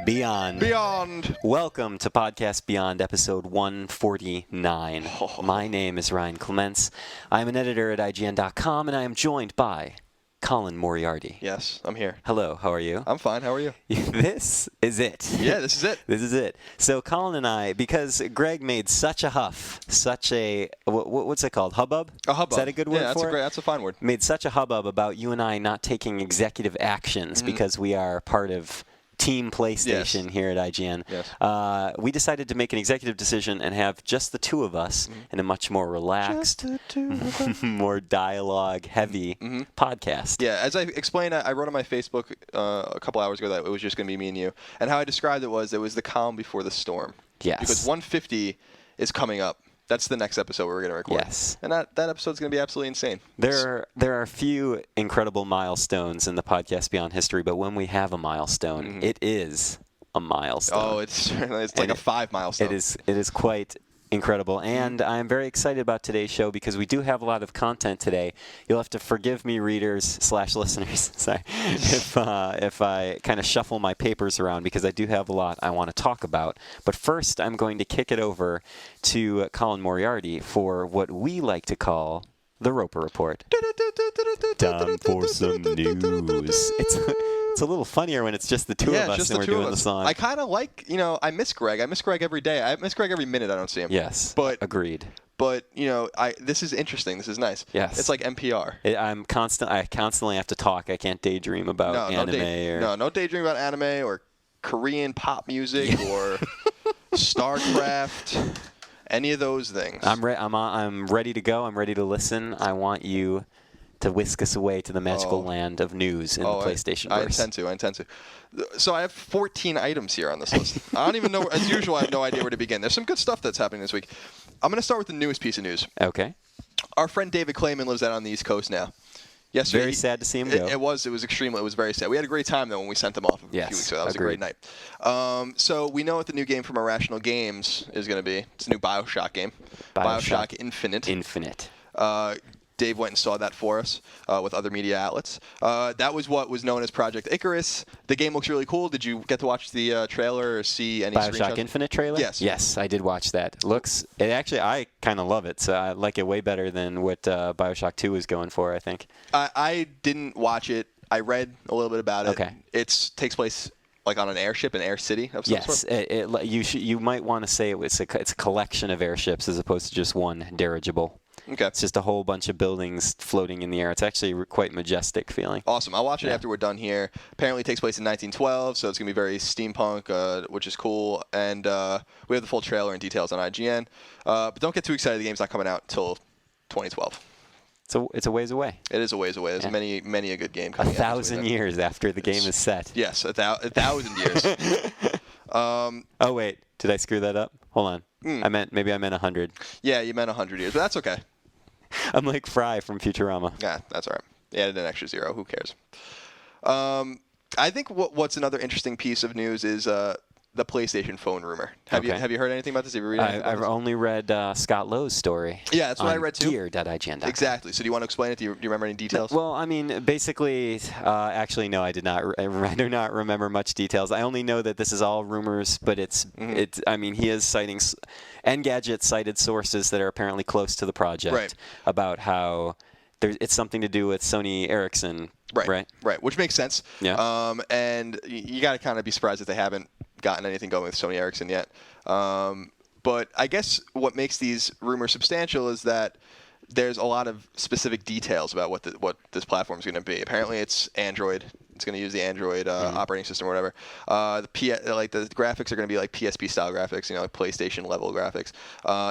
Beyond. Welcome to Podcast Beyond, episode 149. My name is Ryan Clements. I'm an editor at IGN.com, and I am joined by Colin Moriarty. Yes, I'm here. Hello, how are you? I'm fine. How are you? This is it. Yeah, this is it. This is it. So Colin and I, because Greg made such a huff, such a, what's it called, hubbub? A hubbub. Is that a good word for it? That's a fine word. Made such a hubbub about you and I not taking executive actions because we are part of Team PlayStation here at IGN. Yes. We decided to make an executive decision and have just the two of us in a much more relaxed, more dialogue-heavy podcast. Yeah, as I explained, I wrote on my Facebook a couple hours ago that it was just going to be me and you. And how I described it was the calm before the storm. Yes. Because 150 is coming up. That's the next episode we're going to record. Yes. And that episode's going to be absolutely insane. There are a few incredible milestones in the Podcast Beyond history, but when we have a milestone, it is a milestone. Oh, it's like a 5 milestone. It is quite incredible, and I'm very excited about today's show because we do have a lot of content today. You'll have to forgive me, readers/listeners, sorry, if I kind of shuffle my papers around because I do have a lot I want to talk about. But first, I'm going to kick it over to Colin Moriarty for what we like to call the Roper Report. Time for some news. It's a little funnier when it's just the two of us and we're doing the song. I kind of like, I miss Greg. I miss Greg every day. I miss Greg every minute I don't see him. Yes, but agreed. But, this is interesting. This is nice. Yes. It's like NPR. I constantly have to talk. I can't daydream about anime. No daydream about anime or Korean pop music or StarCraft, any of those things. I'm ready to go. I'm ready to listen. I want you to whisk us away to the magical land of news in the PlayStation verse. I intend to. So I have 14 items here on this list. I don't even know. As usual, I have no idea where to begin. There's some good stuff that's happening this week. I'm going to start with the newest piece of news. Okay. Our friend David Clayman lives out on the East Coast now. Yesterday, very sad to see him go. It was very sad. We had a great time, though, when we sent him off a few weeks ago. That was a great night. So we know what the new game from Irrational Games is going to be. It's a new BioShock game. BioShock Infinite. Dave went and saw that for us with other media outlets. That was what was known as Project Icarus. The game looks really cool. Did you get to watch the trailer or see any screenshots? BioShock Infinite trailer? Yes. Yes, I did watch that. I kind of love it, so I like it way better than what BioShock 2 was going for, I think. I didn't watch it. I read a little bit about it. Okay. It takes place like on an airship, an air city of some sort? Yes. You might want to say it's a collection of airships as opposed to just one dirigible. Okay. It's just a whole bunch of buildings floating in the air. It's actually quite majestic feeling. Awesome. I'll watch it after we're done here. Apparently it takes place in 1912, so it's going to be very steampunk, which is cool. And we have the full trailer and details on IGN. But don't get too excited. The game's not coming out until 2012. So it's a ways away. It is a ways away. There's many a good game coming out. 1,000 years after the game is set. Yes, 1,000 years. Oh, wait. Did I screw that up? Hold on. Maybe I meant 100. Yeah, you meant 100 years, but that's okay. I'm like Fry from Futurama. Yeah, that's all right. You added an extra 0. Who cares? I think what's another interesting piece of news is the PlayStation phone rumor. Have you heard anything about this? Have you read anything about I've this? only read Scott Lowe's story. Yeah, that's what I read too. Gear.ign.com. Exactly. So do you want to explain it? Do you remember any details? Well, I mean, basically, actually, no, I did not. I do not remember much details. I only know that this is all rumors, but I mean, he is citing, Engadget cited sources that are apparently close to the project about how it's something to do with Sony Ericsson. Right. Which makes sense. Yeah. And you got to kind of be surprised that they haven't gotten anything going with Sony Ericsson yet. But I guess what makes these rumors substantial is that there's a lot of specific details about what this platform is going to be. Apparently, it's Android. It's going to use the Android operating system or whatever. The graphics are going to be like PSP style graphics, like PlayStation level graphics.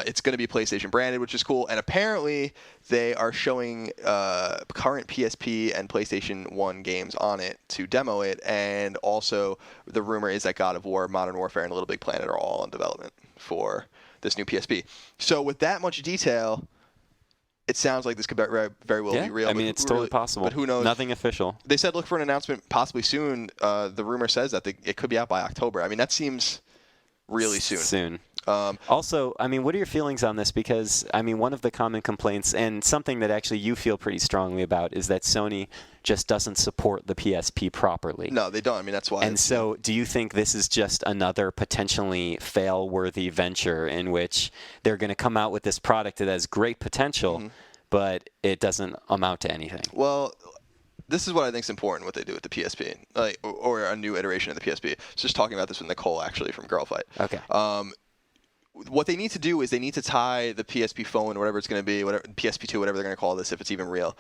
It's going to be PlayStation branded, which is cool. And apparently, they are showing current PSP and PlayStation 1 games on it to demo it. And also, the rumor is that God of War, Modern Warfare, and Little Big Planet are all in development for this new PSP. So with that much detail, it sounds like this could very well be real. I mean, it's totally possible. But who knows? Nothing official. They said look for an announcement possibly soon. The rumor says that it could be out by October. I mean, that seems really soon. Also, I mean, what are your feelings on this? Because, I mean, one of the common complaints, and something that actually you feel pretty strongly about, is that Sony just doesn't support the PSP properly. No, they don't. I mean, that's why. And so, do you think this is just another potentially fail-worthy venture in which they're going to come out with this product that has great potential, but it doesn't amount to anything? Well, this is what I think is important, what they do with the PSP, like, or a new iteration of the PSP. Just talking about this with Nicole, actually, from Girl Fight. Okay. What they need to do is they need to tie the PSP phone, or whatever it's going to be, whatever PSP2, whatever they're going to call this, if it's even real,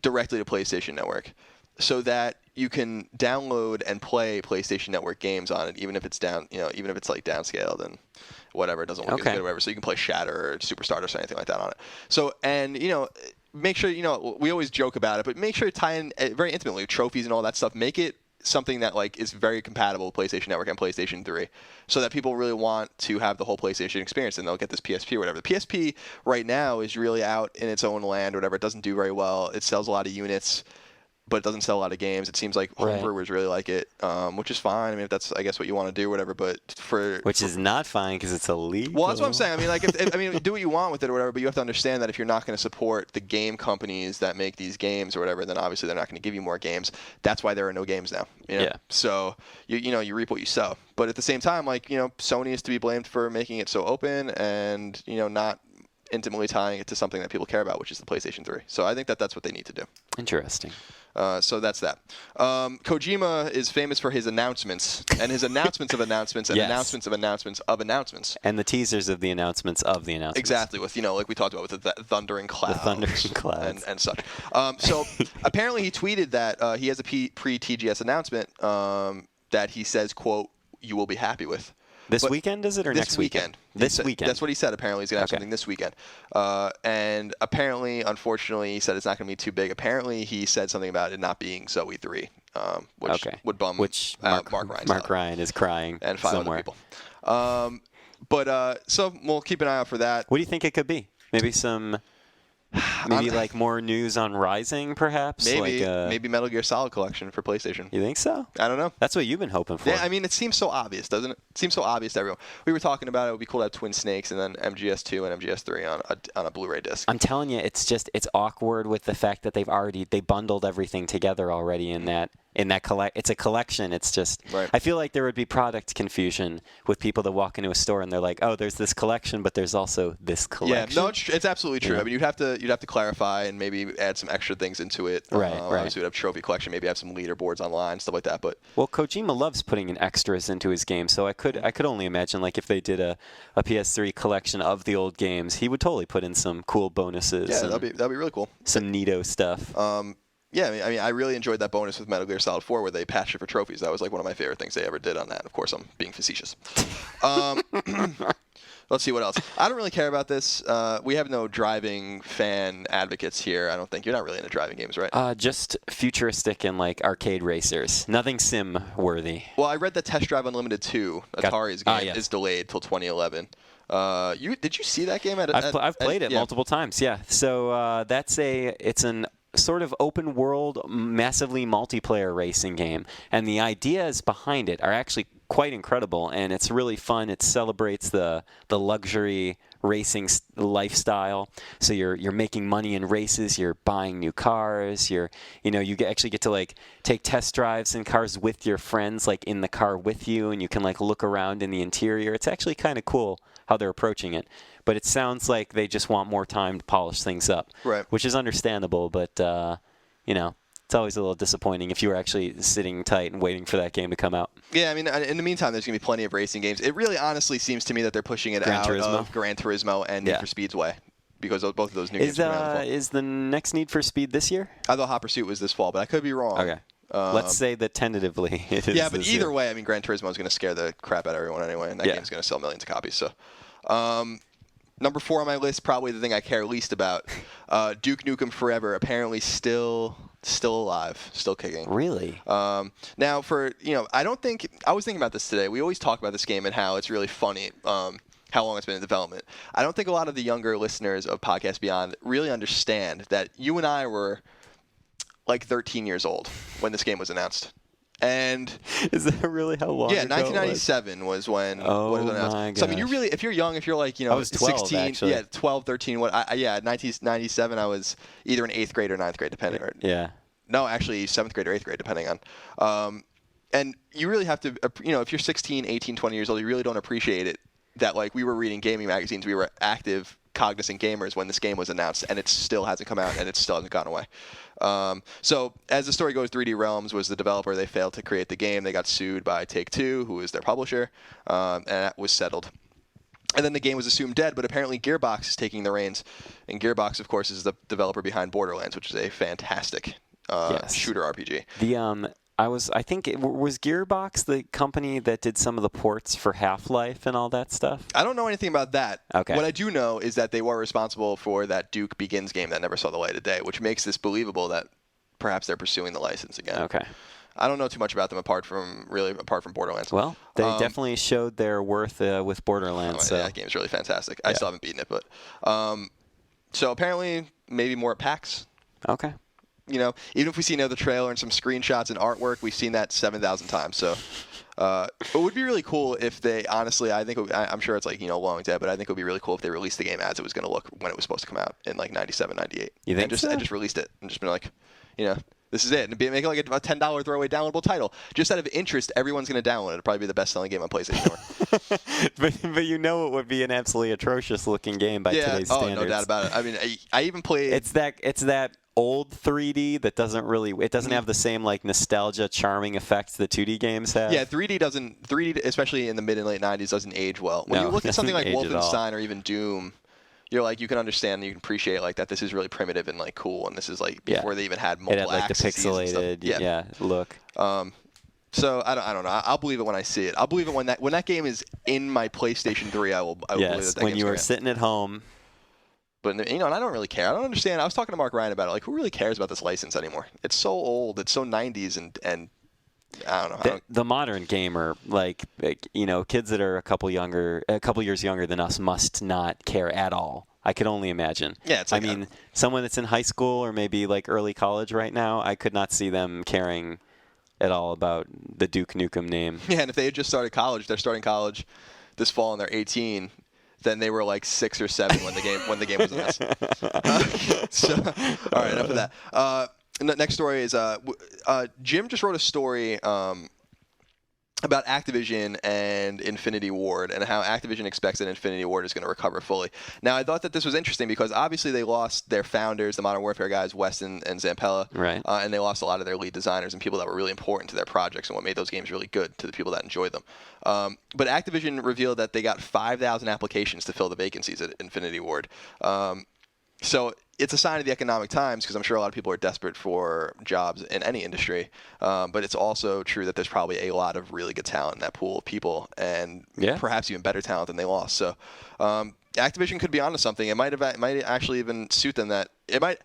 directly to PlayStation Network, so that you can download and play PlayStation Network games on it, even if it's even if it's like downscaled and whatever, it doesn't look as good or whatever. So you can play Shatter or Super Stardust or anything like that on it. So, and make sure, we always joke about it, but make sure to tie in very intimately trophies and all that stuff. Make it something that like is very compatible with PlayStation Network and PlayStation 3, so that people really want to have the whole PlayStation experience, and they'll get this PSP or whatever. The PSP right now is really out in its own land or whatever. It doesn't do very well. It sells a lot of units, but it doesn't sell a lot of games. It seems like homebrewers really like it, which is fine. I mean, if that's, I guess, what you want to do or whatever, but Which is not fine because it's illegal. Well, that's what I'm saying. I mean, like, if do what you want with it or whatever, but you have to understand that if you're not going to support the game companies that make these games or whatever, then obviously they're not going to give you more games. That's why there are no games now. Yeah. So, you reap what you sow. But at the same time, like, Sony is to be blamed for making it so open and, not intimately tying it to something that people care about, which is the PlayStation 3. So I think that's what they need to do. Interesting. So that's that. Kojima is famous for his announcements, and his announcements of announcements, and announcements of announcements of announcements. And the teasers of the announcements of the announcements. Exactly, with, like we talked about with the thundering clouds. The thundering clouds. And such. So apparently he tweeted that he has a pre-TGS announcement that he says, quote, "you will be happy with." This weekend, is it, or next weekend? This weekend. That's what he said. Apparently, he's going to have something this weekend. And apparently, unfortunately, he said it's not going to be too big. Apparently, he said something about it not being Zoe 3, which would bum Mark Ryan is crying and 5 somewhere. other people. So we'll keep an eye out for that. What do you think it could be? Maybe some... Maybe like more news on Rising, perhaps? Maybe Metal Gear Solid Collection for PlayStation. You think so? I don't know. That's what you've been hoping for. Yeah, I mean, it seems so obvious, doesn't it? It seems so obvious to everyone. We were talking about it would be cool to have Twin Snakes and then MGS2 and MGS3 on a Blu-ray disc. I'm telling you, it's awkward with the fact that they bundled everything together already in that it's a collection. It's just I feel like there would be product confusion with people that walk into a store and they're like, oh, there's this collection, but there's also this collection. Yeah, no, it's absolutely true. I mean, you'd have to clarify and maybe add some extra things into it. Right. Obviously, we'd have trophy collection, maybe have some leaderboards online, stuff like that. But Kojima loves putting in extras into his games, so I could only imagine like if they did a PS3 collection of the old games, he would totally put in some cool bonuses. Yeah, that'd be really cool. Some neato stuff. Yeah, I mean, I really enjoyed that bonus with Metal Gear Solid 4 where they patched it for trophies. That was like one of my favorite things they ever did on that. Of course, I'm being facetious. Let's see what else. I don't really care about this. We have no driving fan advocates here. I don't think you're not really into driving games, right? Just futuristic and like arcade racers. Nothing sim worthy. Well, I read that Test Drive Unlimited 2, Atari's game, is delayed till 2011. Did you see that game? I've played it multiple times. Yeah. So it's an sort of open world, massively multiplayer racing game, and the ideas behind it are actually quite incredible, and it's really fun. It celebrates the luxury racing lifestyle. So you're making money in races, you're buying new cars, you actually get to like take test drives in cars with your friends, like in the car with you, and you can like look around in the interior. It's actually kind of cool how they're approaching it. But it sounds like they just want more time to polish things up, right? Which is understandable, but it's always a little disappointing if you were actually sitting tight and waiting for that game to come out. Yeah, I mean, in the meantime, there's going to be plenty of racing games. It really honestly seems to me that they're pushing it out of Gran Turismo and Need for Speedway, because both of those new games are around the fall. Is the next Need for Speed this year? I thought Hot Pursuit was this fall, but I could be wrong. Okay. Let's say that tentatively it is. Yeah, but either way, I mean, Gran Turismo is going to scare the crap out of everyone anyway, and that game's going to sell millions of copies. So, number 4 on my list, probably the thing I care least about, Duke Nukem Forever, apparently still alive, still kicking. Really? Now, I was thinking about this today. We always talk about this game and how it's really funny. How long it's been in development. I don't think a lot of the younger listeners of Podcast Beyond really understand that you and I were like 13 years old when this game was announced. And is that really how long? Yeah, ago 1997 was when. Oh what was announced. my So I mean, gosh. if you're young, if you're like I was 12, 16, actually. yeah, 12, 13. 1997, I was either in 8th grade or 9th grade, depending. Yeah. No, actually 7th grade or 8th grade, depending on. And you really have to, if you're 16, 18, 20 years old, you really don't appreciate it that like we were reading gaming magazines, we were active, cognizant gamers when this game was announced, and it still hasn't come out, and it still hasn't gone away. So as the story goes, 3D Realms was the developer. They failed to create the game. They got sued by Take-Two, who is their publisher, and that was settled. And then the game was assumed dead, but apparently Gearbox is taking the reins. And Gearbox, of course, is the developer behind Borderlands, which is a fantastic shooter RPG. I think it was Gearbox the company that did some of the ports for Half-Life and all that stuff? I don't know anything about that. Okay. What I do know is that they were responsible for that Duke Begins game that never saw the light of day, which makes this believable that perhaps they're pursuing the license again. Okay. I don't know too much about them apart from Borderlands. Well, they definitely showed their worth with Borderlands. So. That game's really fantastic. I still haven't beaten it, but so apparently maybe more at PAX. Okay. Even if we see another trailer and some screenshots and artwork, we've seen that 7,000 times. So it would be really cool if they, honestly, I'm sure it's long dead, but I think it would be really cool if they released the game as it was going to look when it was supposed to come out in 97, 98. You think so? And just released it and just been like, this is it. And make it like a $10 throwaway downloadable title. Just out of interest, everyone's going to download it. It'll probably be the best-selling game on PlayStation 4. but it would be an absolutely atrocious-looking game by today's standards. No doubt about it. I mean, I even played... It's that old 3D that doesn't have the same nostalgia charming effects that 2D games have. Yeah, 3D especially in the mid and late 90s doesn't age well. When you look at something like Wolfenstein or even Doom, you're like, you can understand, you can appreciate that this is really primitive and cool, and this is before they even had multiple axes. It had the pixelated look. So I don't know. I'll believe it when I see it. I'll believe it when that game is in my PlayStation 3. I will believe that when you are sitting at home. But and I don't really care. I don't understand. I was talking to Mark Ryan about it. Who really cares about this license anymore? It's so old. It's so 90s, and I don't know. The modern gamer, kids that are a couple years younger than us, must not care at all. I could only imagine. Yeah, it's someone that's in high school or maybe early college right now, I could not see them caring at all about the Duke Nukem name. Yeah, and if they had just started college, they're starting college this fall and they're 18. Then they were 6 or 7 when the game was announced. So, all right, enough of that. Next story is Jim just wrote a story about Activision and Infinity Ward and how Activision expects that Infinity Ward is going to recover fully. Now, I thought that this was interesting because obviously they lost their founders, the Modern Warfare guys, West and Zampella, right. And they lost a lot of their lead designers and people that were really important to their projects and what made those games really good to the people that enjoyed them. But Activision revealed that they got 5,000 applications to fill the vacancies at Infinity Ward. So it's a sign of the economic times because I'm sure a lot of people are desperate for jobs in any industry. But it's also true that there's probably a lot of really good talent in that pool of people and perhaps even better talent than they lost. So Activision could be onto something. It might actually even suit them that it might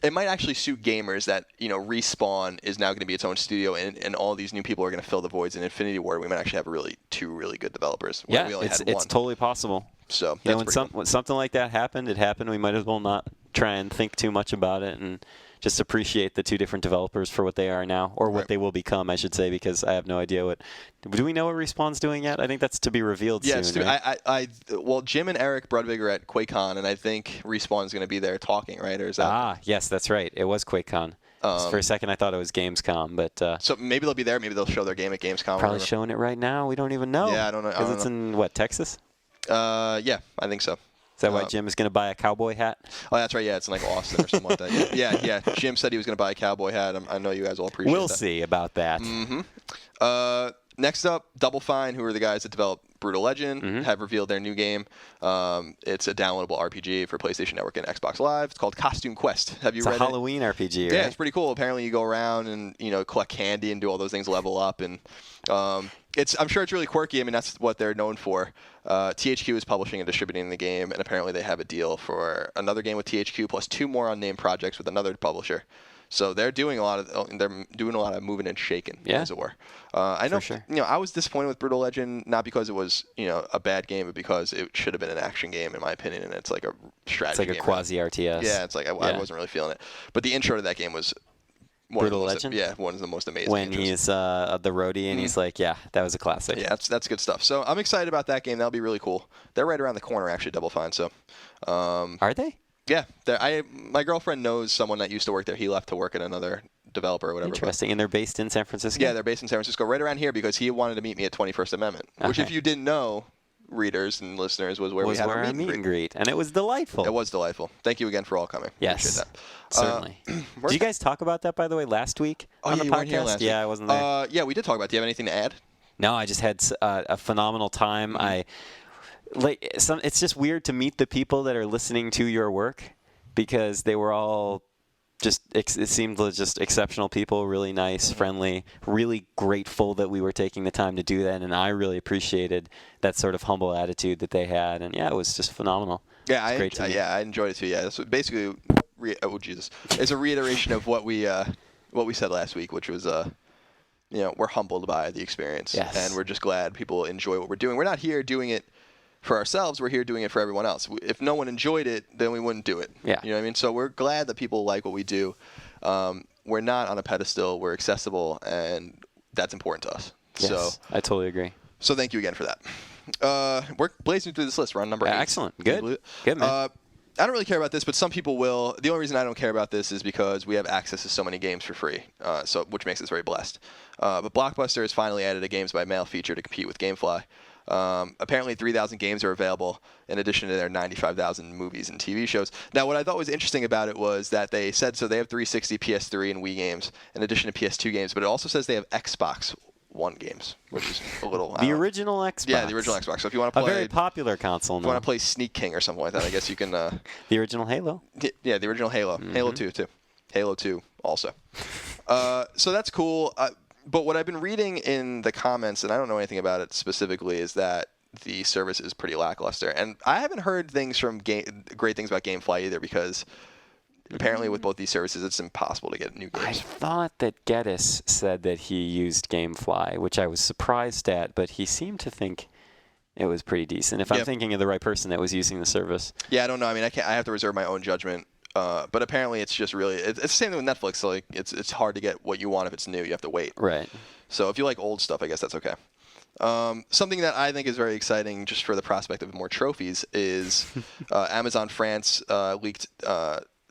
actually suit gamers that Respawn is now going to be its own studio and all these new people are going to fill the voids in Infinity Ward. We might actually have two really good developers. Yeah, it's totally possible. So when something like that happened, it happened. We might as well not try and think too much about it and just appreciate the two different developers for what they are now, or what they will become, I should say, because I have no idea what. Do we know what Respawn's doing yet? I think that's to be revealed soon. Right? Well, Jim and Eric Brudvig are at QuakeCon, and I think Respawn's going to be there talking, right? Or is that? Yes, that's right. It was QuakeCon. For a second, I thought it was Gamescom, but so maybe they'll be there. Maybe they'll show their game at Gamescom. Probably showing it right now. We don't even know. Yeah, I don't know. Because it's in what, Texas? Yeah, I think so. Is that why Jim is going to buy a cowboy hat? Oh, that's right. Yeah, it's in Austin or something like that. Yeah. Jim said he was going to buy a cowboy hat. I know you guys will appreciate that. We'll see about that. Mm-hmm. Next up, Double Fine, who are the guys that developed Brutal Legend, have revealed their new game. It's a downloadable RPG for PlayStation Network and Xbox Live. It's called Costume Quest. Have you read it? It's a Halloween RPG, right? Yeah, it's pretty cool. Apparently, you go around and collect candy and do all those things, level up, and I'm sure it's really quirky. I mean, that's what they're known for. THQ is publishing and distributing the game, and apparently they have a deal for another game with THQ plus 2 more unnamed projects with another publisher. So they're doing a lot of moving and shaking, as it were. I know, sure. I was disappointed with Brutal Legend, not because it was, a bad game, but because it should have been an action game, in my opinion, and it's like a strategy game. It's like a quasi RTS. Yeah, it's like I wasn't really feeling it. But the intro to that game was Brutal Legend? Yeah, one of the most amazing when intros. he's the roadie and he's like, yeah, that was a classic. Yeah, that's good stuff. So I'm excited about that game. That'll be really cool. They're right around the corner, actually, Double Fine. So, Are they? yeah, my girlfriend knows someone that used to work there. He left to work at another developer or whatever. Interesting. And they're based in San Francisco? Yeah, they're based in San Francisco, right around here, because he wanted to meet me at 21st Amendment, which, if you didn't know, readers and listeners, was where we had our meet and greet. And it was delightful. It was delightful. Thank you again for all coming. Yes. Appreciate that. Certainly. Did you guys talk about that, by the way, last week on the you podcast? weren't here last week. Yeah, I wasn't there. Yeah, we did talk about it. Do you have anything to add? No, I just had a phenomenal time. It's just weird to meet the people that are listening to your work, because they were all it seemed just exceptional people, really nice, friendly, really grateful that we were taking the time to do that, and I really appreciated that sort of humble attitude that they had, and yeah, it was just phenomenal. Yeah, I enjoyed it too. Yeah, so basically, it's a reiteration of what we said last week, which was we're humbled by the experience, and we're just glad people enjoy what we're doing. We're not here doing it for ourselves, we're here doing it for everyone else. If no one enjoyed it, then we wouldn't do it. Yeah. You know what I mean? So we're glad that people like what we do. We're not on a pedestal. We're accessible, and that's important to us. Yes, so I totally agree. So thank you again for that. We're blazing through this list. We're on number 8. Excellent. Good, man. I don't really care about this, but some people will. The only reason I don't care about this is because we have access to so many games for free, which makes us very blessed. But Blockbuster has finally added a Games by Mail feature to compete with GameFly. Apparently 3,000 games are available in addition to their 95,000 movies and TV shows. Now, what I thought was interesting about it was that they said they have 360, PS3, and Wii games in addition to PS2 games, but it also says they have Xbox One games, which is a little... the original Xbox. Yeah, the original Xbox. So if you want to play... A very popular console. If you want to play Sneak King or something like that, I guess you can... the original Halo? Yeah, the original Halo. Mm-hmm. Halo 2, too. Halo 2 also. So that's cool. But what I've been reading in the comments, and I don't know anything about it specifically, is that the service is pretty lackluster. And I haven't heard great things about GameFly either, because apparently with both these services, it's impossible to get new games. I thought that Geddes said that he used GameFly, which I was surprised at, but he seemed to think it was pretty decent. If I'm thinking of the right person that was using the service. Yeah, I don't know. I mean, I have to reserve my own judgment. But apparently it's just really it's the same thing with Netflix. So like it's hard to get what you want if it's new. You have to wait. Right. So if you like old stuff, I guess that's okay. Something that I think is very exciting, just for the prospect of more trophies, is Amazon France leaked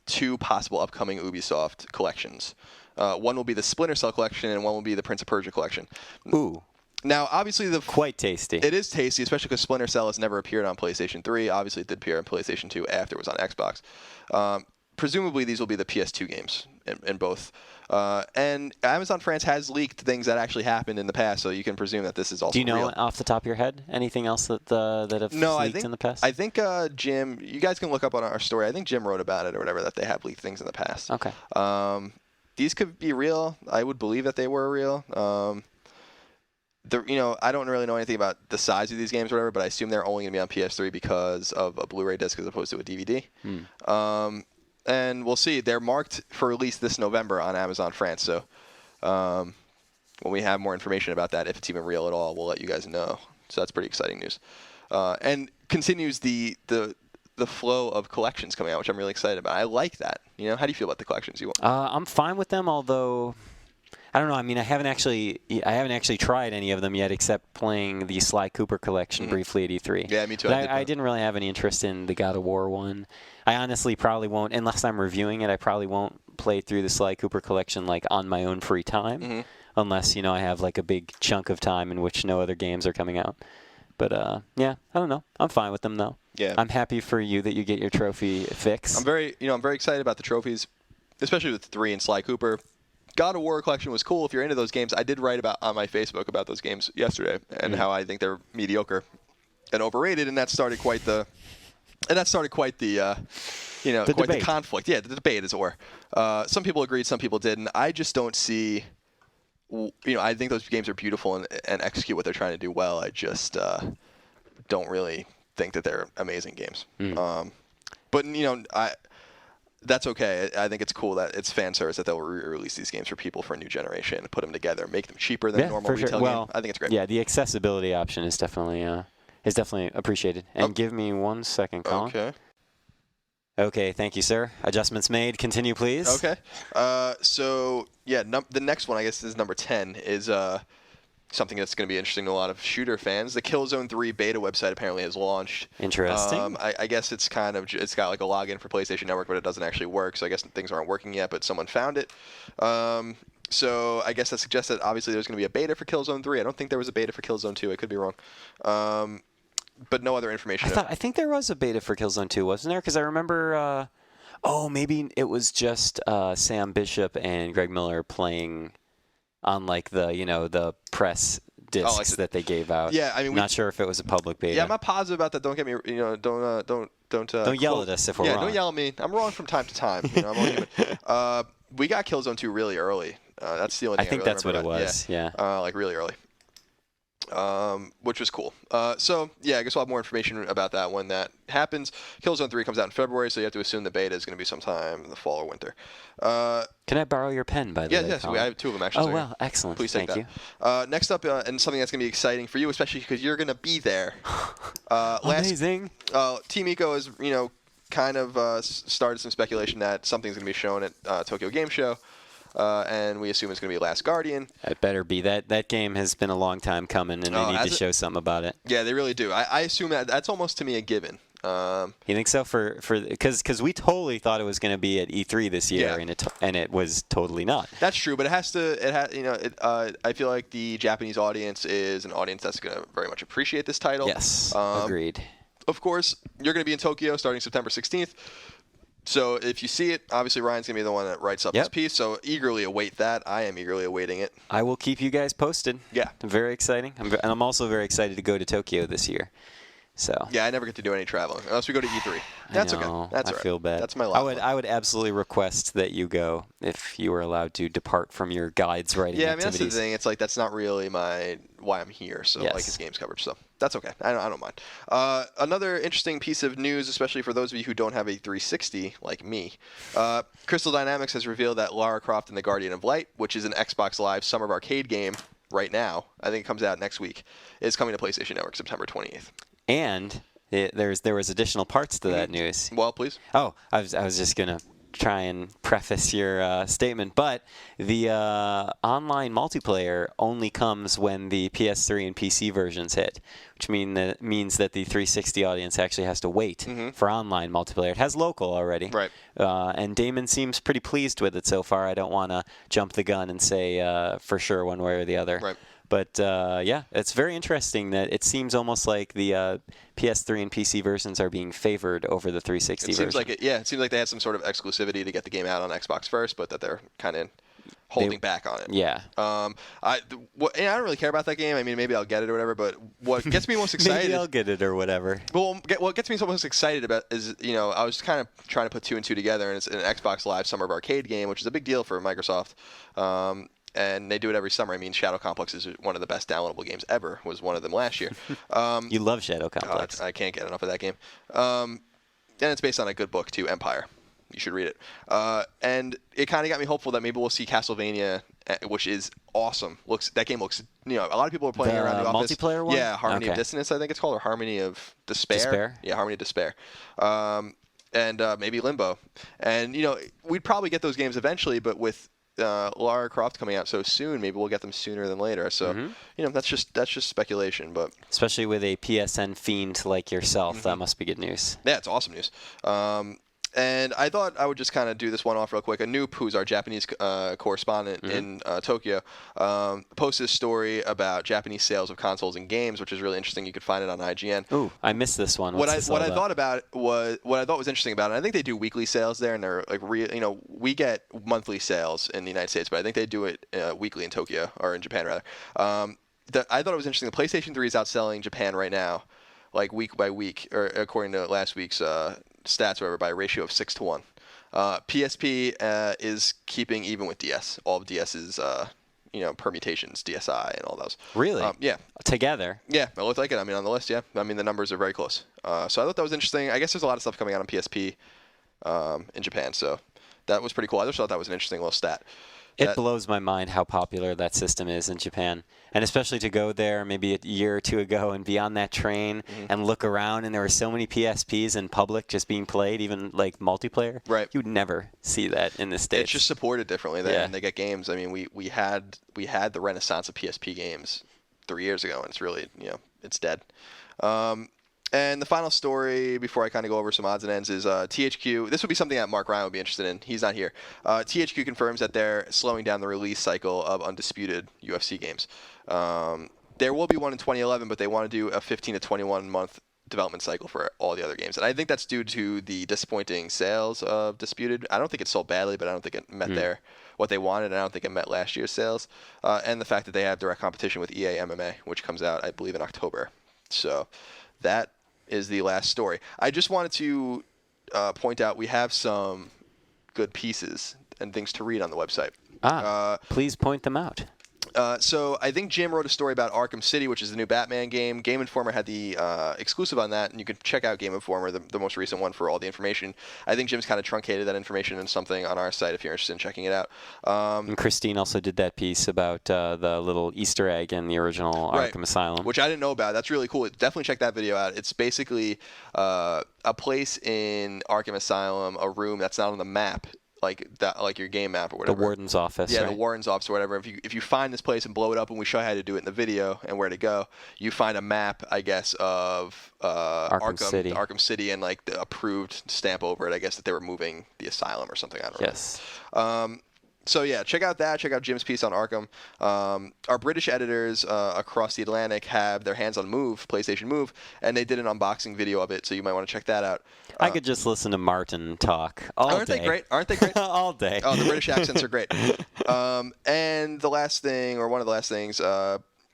2 possible upcoming Ubisoft collections. One will be the Splinter Cell collection, and one will be the Prince of Persia collection. Ooh. Now, obviously, quite tasty. It is tasty, especially because Splinter Cell has never appeared on PlayStation 3. Obviously, it did appear on PlayStation 2 after it was on Xbox. Presumably, these will be the PS2 games in both. And Amazon France has leaked things that actually happened in the past, so you can presume that this is also real. Do you know off the top of your head anything else that have leaked in the past? I think Jim, you guys can look up on our story. I think Jim wrote about it or whatever, that they have leaked things in the past. Okay. These could be real. I would believe that they were real. I don't really know anything about the size of these games or whatever, but I assume they're only going to be on PS3 because of a Blu-ray disc as opposed to a DVD. And we'll see. They're marked for release this November on Amazon France. So when we have more information about that, if it's even real at all, we'll let you guys know. So that's pretty exciting news. And continues the flow of collections coming out, which I'm really excited about. I like that. How do you feel about the collections you want? I'm fine with them, although I don't know. I mean, I haven't actually tried any of them yet, except playing the Sly Cooper collection briefly at E3. Yeah, me too. But I didn't really have any interest in the God of War one. I honestly probably won't, unless I'm reviewing it. I probably won't play through the Sly Cooper collection like on my own free time, unless I have like a big chunk of time in which no other games are coming out. But yeah, I don't know. I'm fine with them though. Yeah. I'm happy for you that you get your trophy fix. I'm very excited about the trophies, especially with 3 and Sly Cooper. God of War collection was cool if you're into those games. I did write on my Facebook about those games yesterday and how I think they're mediocre and overrated, and that started quite the conflict. Yeah, the debate, as it were. Some people agreed, some people didn't. I just don't see. I think those games are beautiful and execute what they're trying to do well. I just don't really think that they're amazing games. But that's okay. I think it's cool that it's fan service that they'll re-release these games for people for a new generation, put them together, make them cheaper than a normal retail game. I think it's great. Yeah, the accessibility option is definitely appreciated. And give me 1 second, Colin. Okay. Okay, thank you, sir. Adjustments made. Continue, please. Okay. So yeah, the next one I guess is number 10 is something that's going to be interesting to a lot of shooter fans. The Killzone 3 beta website apparently has launched. Interesting. I guess it's it's got like a login for PlayStation Network, but it doesn't actually work. So I guess things aren't working yet, but someone found it. So I guess that suggests that obviously there's going to be a beta for Killzone 3. I don't think there was a beta for Killzone 2. I could be wrong. But no other information. I think there was a beta for Killzone 2, wasn't there? Because I remember, maybe it was just Sam Bishop and Greg Miller playing on like the press discs that they gave out. Yeah, I mean, not sure if it was a public beta. Yeah, I'm not positive about that. Don't get me, don't yell at us if we're wrong. Yeah, don't yell at me. I'm wrong from time to time. I'm only human. We got Killzone 2 really early. That's the only thing I think really that's what it was. Yeah. Like really early. Which was cool. So yeah, I guess we'll have more information about that when that happens. Killzone 3 comes out in February, so you have to assume the beta is going to be sometime in the fall or winter. Can I borrow your pen, by the way? Yes, I have 2 of them actually. Oh, well, excellent. Please take Thank that. Next up, and something that's going to be exciting for you, especially because you're going to be there. Amazing. Team Eco has, kind of started some speculation that something's going to be shown at Tokyo Game Show. And we assume it's going to be Last Guardian. It better be. That game has been a long time coming, and they need to show something about it. Yeah, they really do. I assume that's almost to me a given. You think so? Because we totally thought it was going to be at E3 this year, and it was totally not. That's true, but it has to. I feel like the Japanese audience is an audience that's going to very much appreciate this title. Yes, agreed. Of course, you're going to be in Tokyo starting September 16th. So if you see it, obviously Ryan's going to be the one that writes up this piece, so eagerly await that. I am eagerly awaiting it. I will keep you guys posted. Yeah. Very exciting. And I'm also very excited to go to Tokyo this year. So. Yeah, I never get to do any traveling unless we go to E3. That's okay. That's all right. I feel bad. That's my lot. I would absolutely request that you go if you were allowed to depart from your guides writing activities. Yeah, I mean, that's the thing. It's like that's not really why I'm here. So like it's games coverage. So that's okay. I don't mind. Another interesting piece of news, especially for those of you who don't have a 360 like me, Crystal Dynamics has revealed that Lara Croft and the Guardian of Light, which is an Xbox Live Summer of Arcade game right now, I think it comes out next week, is coming to PlayStation Network September 28th. And there was additional parts to that news. Well, please. Oh, I was just gonna try and preface your statement, but the online multiplayer only comes when the PS3 and PC versions hit, which means that the 360 audience actually has to wait for online multiplayer. It has local already, right? And Damon seems pretty pleased with it so far. I don't want to jump the gun and say for sure one way or the other. Right. But yeah, it's very interesting that it seems almost like the PS3 and PC versions are being favored over the 360 version. It seems like they had some sort of exclusivity to get the game out on Xbox first, but that they're kind of holding back on it. Yeah. I don't really care about that game. I mean, maybe I'll get it or whatever. But what gets me most excited? Maybe I'll get it or whatever. Well, what gets me so most excited about is I was kind of trying to put 2 and 2 together, and it's an Xbox Live Summer of Arcade game, which is a big deal for Microsoft. And they do it every summer. I mean, Shadow Complex is one of the best downloadable games ever. Was one of them last year. You love Shadow Complex. I can't get enough of that game. And it's based on a good book too, Empire. You should read it. And it kind of got me hopeful that maybe we'll see Castlevania, which is awesome. That game looks. A lot of people are playing around the office. Multiplayer one. Yeah, Harmony of Dissonance, I think it's called, or Harmony of Despair. Yeah, Harmony of Despair. And maybe Limbo. And we'd probably get those games eventually, but with Lara Croft coming out so soon, maybe we'll get them sooner than later. So, that's just speculation, but especially with a PSN fiend like yourself, that must be good news. Yeah, it's awesome news. And I thought I would just kind of do this one off real quick. Anoop, who's our Japanese correspondent in Tokyo, posted a story about Japanese sales of consoles and games, which is really interesting. You could find it on IGN. Ooh, I missed this one. What I thought was interesting about it. I think they do weekly sales there, and they're like we get monthly sales in the United States, but I think they do it weekly in Tokyo, or in Japan rather. I thought it was interesting. The PlayStation 3 is outselling Japan right now, like week by week, or according to last week's stats, or whatever, by a ratio of 6-1. PSP is keeping even with DS. All of DS's permutations, DSi and all those. Really? Yeah. Together? Yeah, it looked like it. I mean, on the list, yeah. I mean, the numbers are very close. So I thought that was interesting. I guess there's a lot of stuff coming out on PSP in Japan, so that was pretty cool. I just thought that was an interesting little stat. It blows my mind how popular that system is in Japan. And especially to go there maybe a year or two ago and be on that train and look around, and there were so many PSPs in public just being played, even like multiplayer. Right. You would never see that in the States. It's just supported differently there, and they get games. I mean, we had the renaissance of PSP games 3 years ago, and it's really, it's dead. And the final story, before I kind of go over some odds and ends, is THQ. This would be something that Mark Ryan would be interested in. He's not here. THQ confirms that they're slowing down the release cycle of undisputed UFC games. There will be one in 2011, but they want to do a 15 to 21 month development cycle for all the other games. And I think that's due to the disappointing sales of Disputed. I don't think it sold badly, but I don't think it met what they wanted, and I don't think it met last year's sales. And the fact that they have direct competition with EA MMA, which comes out, I believe, in October. So that is the last story. I just wanted to point out we have some good pieces and things to read on the website. Please point them out. So I think Jim wrote a story about Arkham City, which is the new Batman game. Game Informer had the exclusive on that, and you can check out Game Informer, the most recent one, for all the information. I think Jim's kind of truncated that information in something on our site if you're interested in checking it out. And Christine also did that piece about the little Easter egg in the original Arkham Asylum, which I didn't know about. That's really cool. Definitely check that video out. It's basically a place in Arkham Asylum, a room that's not on the map, like that, like your game map or whatever. The warden's office. Yeah, right? The warden's office or whatever. If you find this place and blow it up, and we show you how to do it in the video and where to go, you find a map, I guess, of Arkham City, and like the approved stamp over it, I guess, that they were moving the asylum or something. I don't know. Yes. So yeah, check out that. Check out Jim's piece on Arkham. Our British editors across the Atlantic have their hands on Move, PlayStation Move, and they did an unboxing video of it, so you might want to check that out. I could just listen to Martin talk all Aren't day. They great? Aren't they great? All day. Oh, the British accents are great. And the last thing, or one of the last things,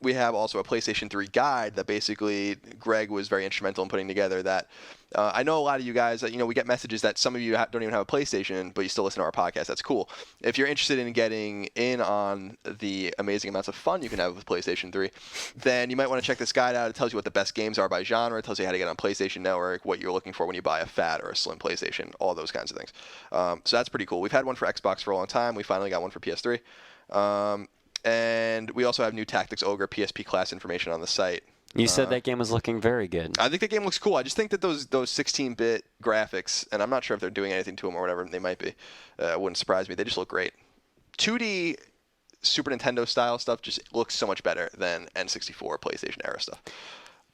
we have also a PlayStation 3 guide that basically Greg was very instrumental in putting together. That I know a lot of you guys, we get messages that some of you don't even have a PlayStation, but you still listen to our podcast. That's cool. If you're interested in getting in on the amazing amounts of fun you can have with PlayStation 3, then you might want to check this guide out. It tells you what the best games are by genre. It tells you how to get on PlayStation Network, what you're looking for when you buy a fat or a slim PlayStation, all those kinds of things. So that's pretty cool. We've had one for Xbox for a long time. We finally got one for PS3. And we also have new Tactics Ogre PSP class information on the site. You said that game was looking very good. I think the game looks cool. I just think that those 16-bit graphics, and I'm not sure if they're doing anything to them or whatever, they might be. It wouldn't surprise me. They just look great. 2D Super Nintendo style stuff just looks so much better than N64 PlayStation era stuff.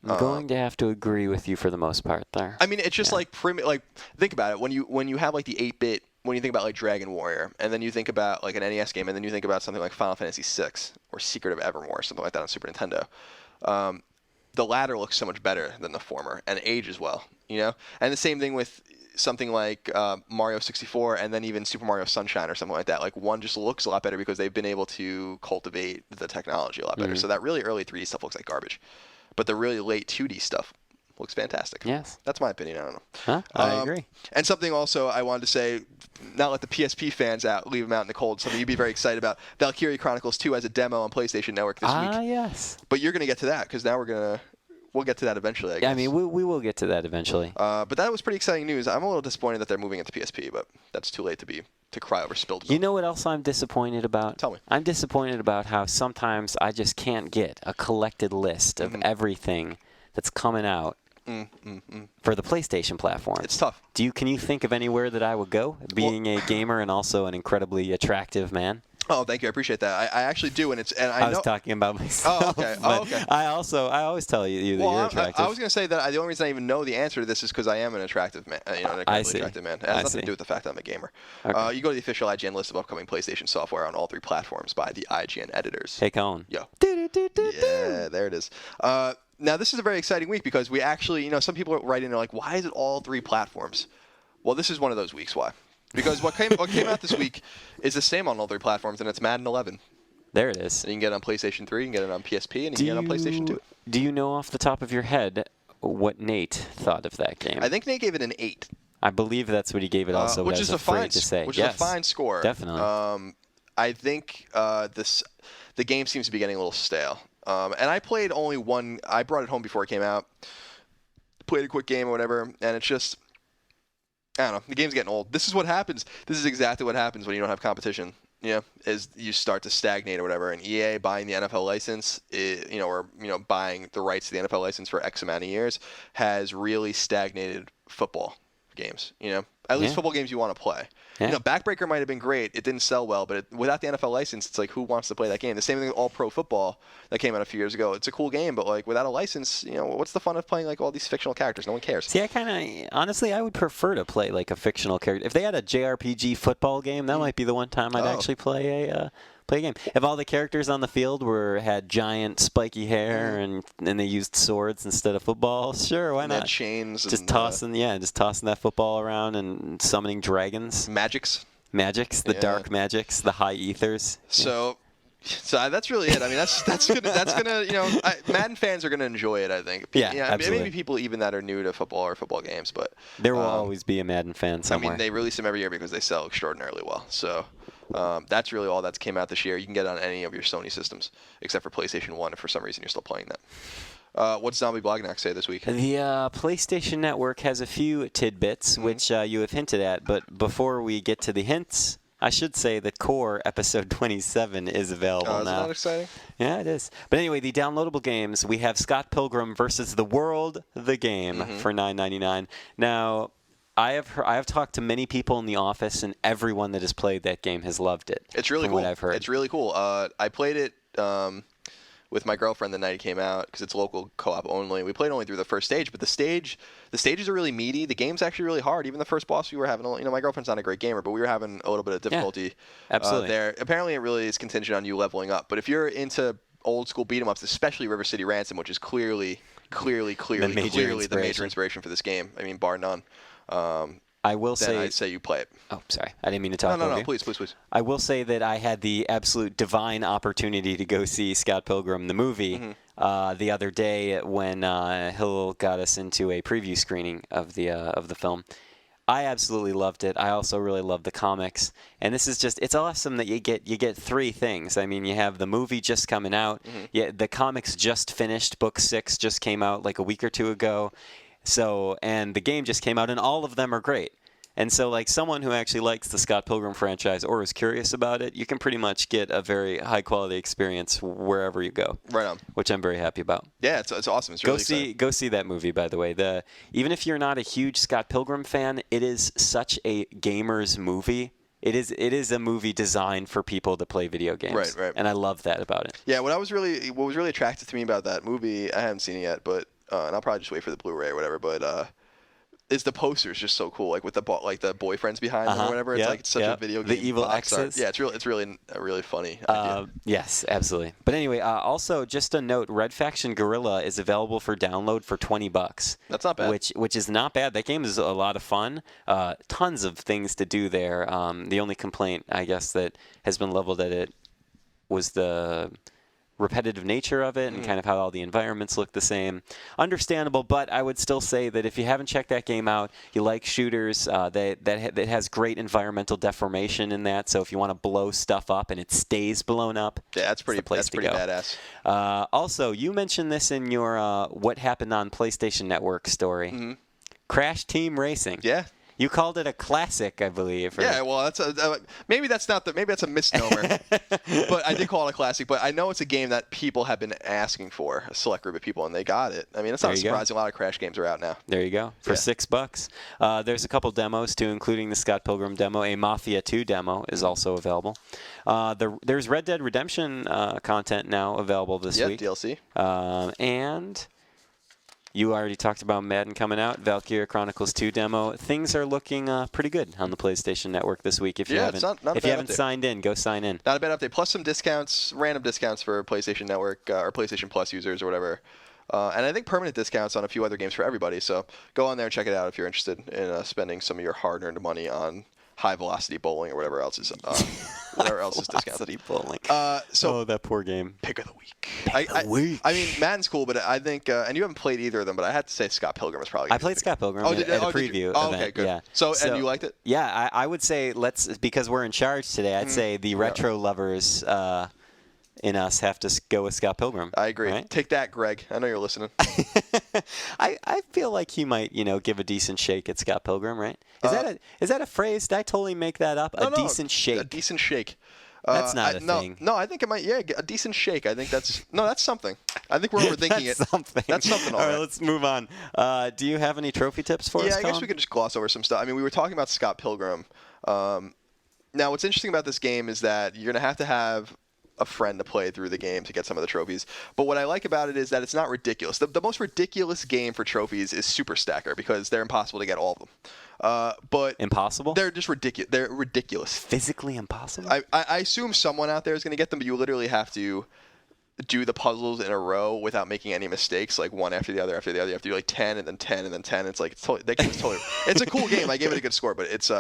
I'm going to have to agree with you for the most part there. I mean, it's just like think about it. When you have like the 8-bit, when you think about like Dragon Warrior, and then you think about like an NES game, and then you think about something like Final Fantasy VI or Secret of Evermore, something like that on Super Nintendo, the latter looks so much better than the former, and ages well, And the same thing with something like Mario 64, and then even Super Mario Sunshine or something like that. Like one just looks a lot better because they've been able to cultivate the technology a lot better. So that really early 3D stuff looks like garbage, but the really late 2D stuff looks fantastic. Yes. That's my opinion. I don't know. Huh? I agree. And something also I wanted to say, not let the PSP fans leave them out in the cold, something you'd be very excited about. Valkyrie Chronicles 2 has a demo on PlayStation Network this week. Yes. But you're going to get to that, because now we'll get to that eventually, I guess. Yeah, I mean, we will get to that eventually. But that was pretty exciting news. I'm a little disappointed that they're moving it to PSP, but that's too late to cry over spilled milk. You know what else I'm disappointed about? Tell me. I'm disappointed about how sometimes I just can't get a collected list of everything that's coming out for the PlayStation platform. It's tough. Can you think of anywhere that I would go, being a gamer and also an incredibly attractive man? Oh, thank you. I appreciate that. I actually do, and I was talking about myself. Oh, okay. I always tell you that you're attractive. I was going to say that the only reason I even know the answer to this is because I am an attractive man. An incredibly attractive man. It has nothing to do with the fact that I'm a gamer. Okay. You go to the official IGN list of upcoming PlayStation software on all 3 platforms by the IGN editors. Hey, Colin. Yo. Yeah, there it is. Now, this is a very exciting week because we actually, some people are writing, they're like, why is it all 3 platforms? Well, this is one of those weeks why. Because what came out this week is the same on all 3 platforms, and it's Madden 11. There it is. And you can get it on PlayStation 3, you can get it on PSP, and you can get it on PlayStation 2. Do you know off the top of your head what Nate thought of that game? I think Nate gave it an 8. I believe that's what he gave it also, which but is I was afraid to say. Which is a fine score. Definitely. I think the game seems to be getting a little stale. And I played only one. I brought it home before it came out. Played a quick game or whatever, and it's just, I don't know. The game's getting old. This is what happens. This is exactly what happens when you don't have competition. as you start to stagnate or whatever. And EA buying the NFL license, or buying the rights to the NFL license for X amount of years has really stagnated football games. At least football games you want to play. Yeah. Backbreaker might have been great. It didn't sell well, but without the NFL license, it's like, who wants to play that game? The same thing with All Pro Football that came out a few years ago. It's a cool game, but like without a license, what's the fun of playing like all these fictional characters? No one cares. See, honestly, I would prefer to play like a fictional character. If they had a JRPG football game, that might be the one time I'd actually play a game. If all the characters on the field had giant spiky hair and they used swords instead of football, sure, why not? Chains. Just tossing that football around and summoning dragons. Magics, the dark magics, the high ethers. So that's really it. I mean, that's gonna Madden fans are gonna enjoy it, I think. Absolutely. Maybe people even that are new to football or football games, but there will always be a Madden fan somewhere. I mean, they release them every year because they sell extraordinarily well. So that's really all that's came out this year. You can get it on any of your Sony systems except for PlayStation 1 if for some reason you're still playing that. What's Zombie Blognax say this week? The PlayStation Network has a few tidbits, which you have hinted at. But before we get to the hints, I should say that Core Episode 27 is available now. Isn't that exciting? Yeah, it is. But anyway, the downloadable games, we have Scott Pilgrim versus the World, the game, for $9.99. Now, I have talked to many people in the office, and everyone that has played that game has loved it. It's really cool. What I've heard. It's really cool. I played it with my girlfriend the night it came out because it's local co-op only. We played only through the first stage, but the stages are really meaty. The game's actually really hard. Even the first boss we were having, my girlfriend's not a great gamer, but we were having a little bit of difficulty there. Apparently, it really is contingent on you leveling up. But if you're into old school beat 'em ups, especially River City Ransom, which is clearly the major inspiration for this game. I mean, bar none. I will say. I'd say you play it. Oh, sorry. I didn't mean to talk over you. No, please. I will say that I had the absolute divine opportunity to go see Scott Pilgrim, the movie, the other day when Hill got us into a preview screening of the film. I absolutely loved it. I also really love the comics. And this is it's awesome that you get three things. I mean, you have the movie just coming out. Yeah, the comics just finished. Book 6 just came out like a week or two ago. So, and the game just came out, and all of them are great. And so, like, someone who actually likes the Scott Pilgrim franchise or is curious about it, you can pretty much get a very high-quality experience wherever you go. Right on. Which I'm very happy about. Yeah, it's awesome. It's really exciting. Go see that movie, by the way. Even if you're not a huge Scott Pilgrim fan, it is such a gamer's movie. It is a movie designed for people to play video games. Right. And I love that about it. Yeah, what was really attractive to me about that movie, I haven't seen it yet, but and I'll probably just wait for the Blu-ray or whatever, but is the posters just so cool, like with the boyfriends behind them or whatever. It's such a video game. The evil exes. Yeah, it's really a really funny idea. Yes, absolutely. But anyway, also just a note: Red Faction Guerrilla is available for download for $20. That's not bad. Which is not bad. That game is a lot of fun. Tons of things to do there. The only complaint, I guess, that has been leveled at it was the repetitive nature of it and kind of how all the environments look the same. Understandable, but I would still say that if you haven't checked that game out, you like shooters, that has great environmental deformation in that, so if you want to blow stuff up and it stays blown up, that's pretty badass. Also, you mentioned this in your What Happened on PlayStation Network story. Crash Team Racing. Yeah. You called it a classic, I believe. Yeah, well, maybe that's a misnomer. But I did call it a classic. But I know it's a game that people have been asking for, a select group of people, and they got it. I mean, it's not surprising. A lot of Crash games are out now. There you go. For $6. There's a couple demos, too, including the Scott Pilgrim demo. A Mafia 2 demo is also available. There's Red Dead Redemption content now available this week. Yeah, DLC. And you already talked about Madden coming out, Valkyria Chronicles 2 demo. Things are looking pretty good on the PlayStation Network this week. If you haven't signed in, go sign in. Not a bad update. Plus some discounts, random discounts for PlayStation Network or PlayStation Plus users or whatever. And I think permanent discounts on a few other games for everybody. So go on there and check it out if you're interested in spending some of your hard-earned money on high-velocity bowling or whatever else is discounted. Bowling. So that poor game. Pick of the week. I mean, Madden's cool, but I think, and you haven't played either of them, but I had to say Scott Pilgrim is probably. I played Scott Pilgrim at a preview event. Okay, good. Yeah. So, and you liked it? Yeah, I would say because we're in charge today, I'd say the retro lovers in us have to go with Scott Pilgrim. I agree. Right? Take that, Greg. I know you're listening. I feel like he might, give a decent shake at Scott Pilgrim, right? Is that a phrase? Did I totally make that up? No, decent shake. A decent shake. That's not a thing. No, I think it might. Yeah, a decent shake. I think that's something. I think we're overthinking it. Something. That's something. All right, let's move on. Do you have any trophy tips for us, Yeah, I guess Colin? we could just gloss over some stuff. I mean, we were talking about Scott Pilgrim. Now, what's interesting about this game is that you're going to have a friend to play through the game to get some of the trophies. But what I like about it is that it's not ridiculous. The most ridiculous game for trophies is Super Stacker because they're impossible to get all of them. But impossible? They're just ridiculous. They're ridiculous. Physically impossible? I assume someone out there is going to get them, but you literally have to do the puzzles in a row without making any mistakes, like one after the other after the other. You have to do like 10 and then 10 and then 10. It's like that game is totally. It's a cool game. I gave it a good score, but it's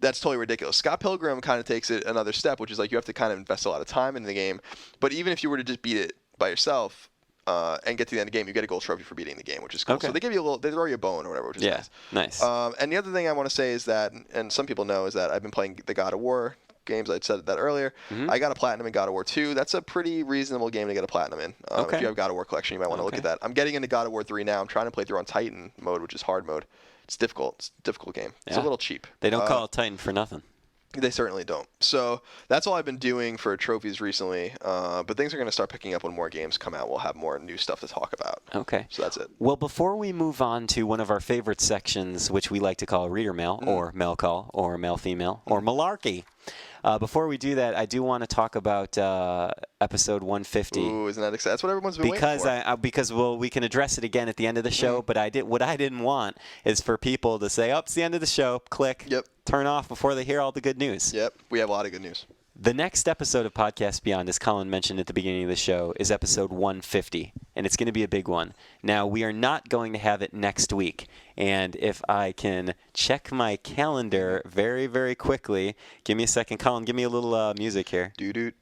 that's totally ridiculous. Scott Pilgrim kind of takes it another step, which is like you have to kind of invest a lot of time in the game. But even if you were to just beat it by yourself and get to the end of the game, you get a gold trophy for beating the game, which is cool. Okay. So they give you they throw you a bone or whatever, which is nice. And the other thing I want to say is that, and some people know, is that I've been playing the God of War games. I said that earlier. Mm-hmm. I got a platinum in God of War 2. That's a pretty reasonable game to get a platinum in. If you have God of War collection, you might want to look at that. I'm getting into God of War 3 now. I'm trying to play through on Titan mode, which is hard mode. It's difficult. It's a difficult game. It's a little cheap. They don't call it Titan for nothing. They certainly don't. So that's all I've been doing for trophies recently. But things are going to start picking up when more games come out. We'll have more new stuff to talk about. Okay. So that's it. Well, before we move on to one of our favorite sections, which we like to call reader mail, or mail call, or male-female, or malarkey. Before we do that, I do want to talk about episode 150. Ooh, isn't that exciting? That's what everyone's been waiting for. Because we can address it again at the end of the show. But what I didn't want is for people to say, "Oh, it's the end of the show." Click. Yep. Turn off before they hear all the good news. Yep. We have a lot of good news. The next episode of Podcast Beyond, as Colin mentioned at the beginning of the show, is episode 150, and it's going to be a big one. Now, we are not going to have it next week, and if I can check my calendar very, very quickly, give me a second, Colin, give me a little music here. I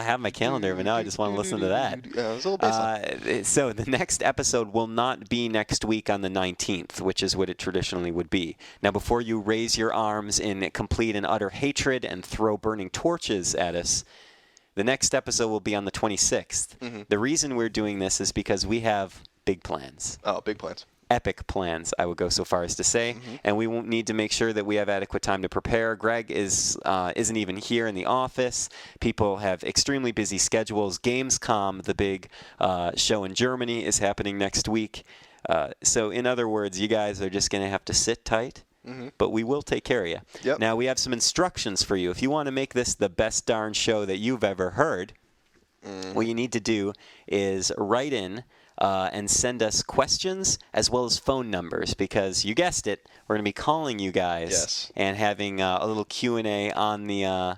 have my calendar, but now I just want to listen to that. It's a little bass. So the next episode will not be next week on the 19th, which is what it traditionally would be. Now, before you raise your arms in complete and utter hatred and throw burning torches at us, the next episode will be on the 26th. Mm-hmm. The reason we're doing this is because we have big plans. Oh, big plans. Epic plans, I would go so far as to say, and we won't need to make sure that we have adequate time to prepare. Greg isn't even here in the office. People have extremely busy schedules. Gamescom, the big show in Germany, is happening next week. So in other words, you guys are just going to have to sit tight, but we will take care of you. Yep. Now, we have some instructions for you. If you want to make this the best darn show that you've ever heard, what you need to do is write in and send us questions as well as phone numbers, because you guessed it, we're going to be calling you guys and having a little Q&A on the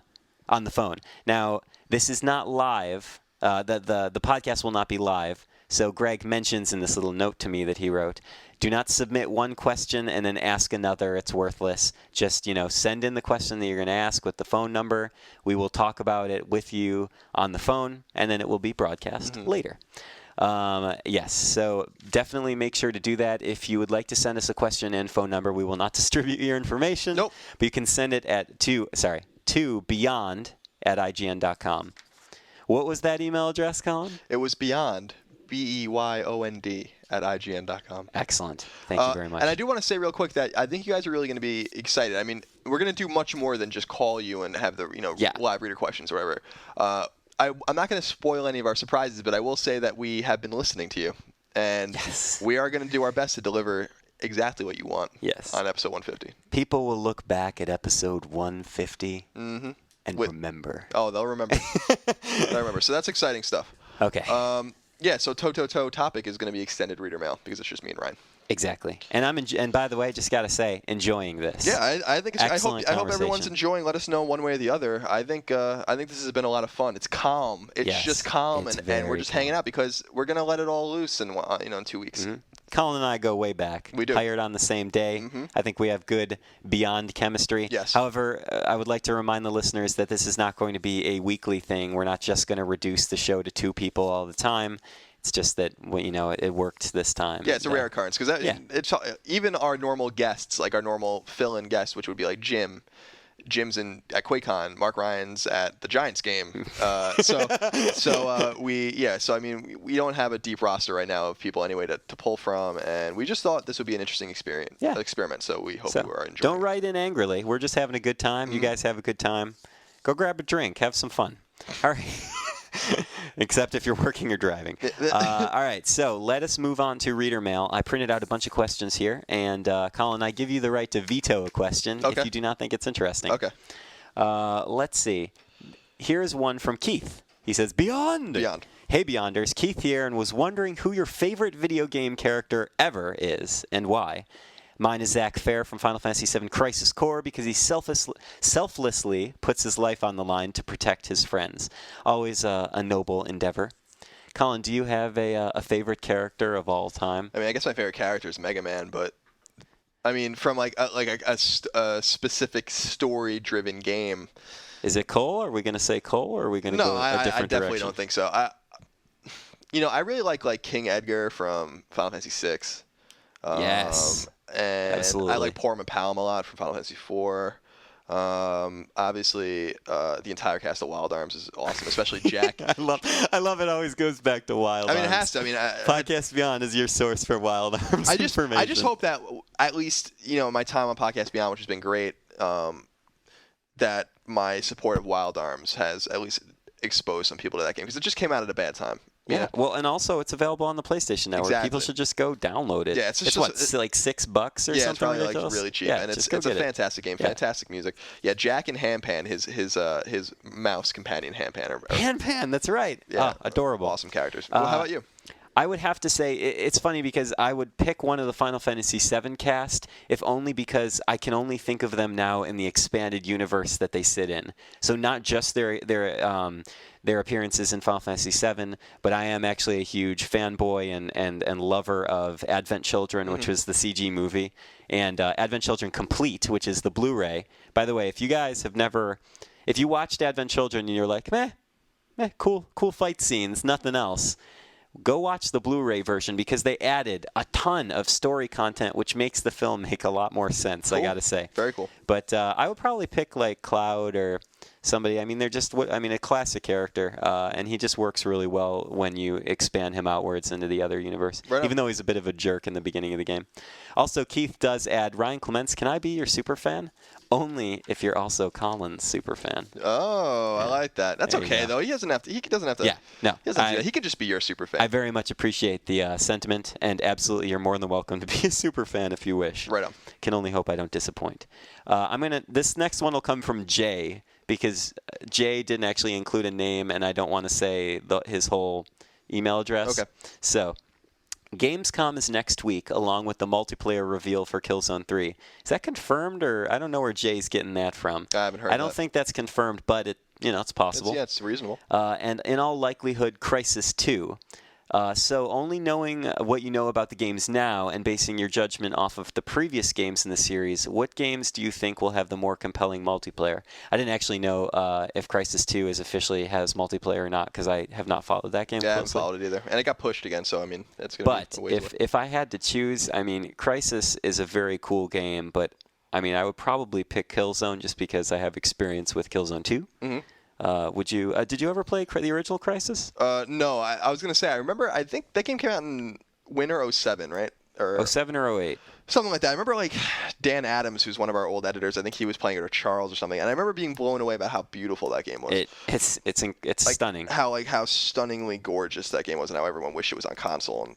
phone. Now, this is not live. The podcast will not be live. So Greg mentions in this little note to me that he wrote, do not submit one question and then ask another. It's worthless. Just, send in the question that you're going to ask with the phone number. We will talk about it with you on the phone, and then it will be broadcast later. Yes, so definitely make sure to do that. If you would like to send us a question and phone number, we will not distribute your information. Nope. But you can send it to beyond@ign.com. What was that email address, Colin? It was beyond, BEYOND, @ign.com. Excellent. Thank you very much. And I do want to say real quick that I think you guys are really going to be excited. I mean, we're going to do much more than just call you and have the live reader questions or whatever. I'm not going to spoil any of our surprises, but I will say that we have been listening to you, and we are going to do our best to deliver exactly what you want on episode 150. People will look back at episode 150 and remember. Oh, they'll remember. They'll remember. So that's exciting stuff. Okay. So toe topic is going to be extended reader mail because it's just me and Ryan. Exactly. And and by the way, just got to say, enjoying this. Yeah, I think I hope everyone's conversation. enjoying. Let us know one way or the other. I think this has been a lot of fun. It's calm. It's just calm, and we're just hanging out because we're going to let it all loose in 2 weeks. Colin and I go way back. We do. Hired on the same day. I think we have good beyond chemistry. Yes. However, I would like to remind the listeners that this is not going to be a weekly thing. We're not just going to reduce the show to 2 people all the time. It's just that it worked this time. Yeah, it's a rare occurrence because it's even our normal guests, like our normal fill-in guests, which would be like Jim Jim's at QuakeCon, Mark Ryan's at the Giants game. So I mean, we don't have a deep roster right now of people anyway to pull from, and we just thought this would be an interesting experiment. So we hope you are enjoying. Don't write in angrily. We're just having a good time. You guys have a good time. Go grab a drink. Have some fun. All right. Except if you're working or driving. All right, so let us move on to reader mail. I printed out a bunch of questions here, and Colin, I give you the right to veto a question if you do not think it's interesting. Okay. Let's see. Here's one from Keith. He says, Beyond! Hey, Beyonders. Keith here, and was wondering who your favorite video game character ever is, and why. Mine is Zach Fair from Final Fantasy VII Crisis Core because he selflessly puts his life on the line to protect his friends. Always a noble endeavor. Colin, do you have a favorite character of all time? I mean, I guess my favorite character is Mega Man, but I mean, from a specific story-driven game. Is it Cole? Are we going to say Cole, or are we going to go a different direction? I definitely don't think so. I really like King Edgar from Final Fantasy VI. Yes. And absolutely. I like Porma Palm a lot from Final Fantasy IV. Obviously, the entire cast of Wild Arms is awesome, especially Jack. I love it. Always goes back to Wild Arms. I mean, it has to. I mean, Podcast Beyond is your source for Wild Arms information. I just hope that at least my time on Podcast Beyond, which has been great, that my support of Wild Arms has at least exposed some people to that game because it just came out at a bad time. Yeah. Well, and also it's available on the PlayStation Network. Exactly. People should just go download it. Yeah, it's like $6 or something. Yeah, it's probably ridiculous? Like really cheap, yeah, and it's a fantastic game, fantastic music. Yeah, Jack and Handpan, his mouse companion Handpan. Handpan, that's right. Yeah, adorable, awesome characters. Well, how about you? I would have to say it's funny because I would pick one of the Final Fantasy VII cast, if only because I can only think of them now in the expanded universe that they sit in. So not just their appearances in Final Fantasy VII, but I am actually a huge fanboy and lover of Advent Children, which was the CG movie, and Advent Children Complete, which is the Blu-ray. By the way, if you guys have if you watched Advent Children and you're like, meh, cool fight scenes, nothing else, go watch the Blu-ray version because they added a ton of story content, which makes the film make a lot more sense, I got to say. Very cool. But I would probably pick like Cloud or somebody. I mean, they're just, a classic character, and he just works really well when you expand him outwards into the other universe, even though he's a bit of a jerk in the beginning of the game. Also, Keith does add, Ryan Clements, can I be your super fan? Only if you're also Colin's super fan. Oh, yeah. I like that. That's okay though. He doesn't have to. Yeah, no. He could just be your super fan. I very much appreciate the sentiment, and absolutely, you're more than welcome to be a super fan if you wish. Right on. Can only hope I don't disappoint. This next one will come from Jay because Jay didn't actually include a name, and I don't want to say his whole email address. Okay. So. Gamescom is next week, along with the multiplayer reveal for Killzone 3. Is that confirmed, or I don't know where Jay's getting that from? I haven't heard. I don't think that's confirmed, but it's possible. It's reasonable. And in all likelihood, Crisis 2. So only knowing what you know about the games now and basing your judgment off of the previous games in the series, what games do you think will have the more compelling multiplayer? I didn't actually know if Crisis 2 officially has multiplayer or not because I have not followed that game closely. I haven't followed it either. And it got pushed again, so I mean, it's going to be a ways away. If I had to choose, I mean, Crisis is a very cool game, but I mean, I would probably pick Killzone just because I have experience with Killzone 2. Mm-hmm. Did you ever play the original Crisis? No, I was going to say, I think that game came out in winter 07, right? Or 07 or 08. Something like that. I remember like Dan Adams, who's one of our old editors, I think he was playing it, or Charles or something, and I remember being blown away by how beautiful that game was. It's like, stunning. How stunningly gorgeous that game was, and how everyone wished it was on console.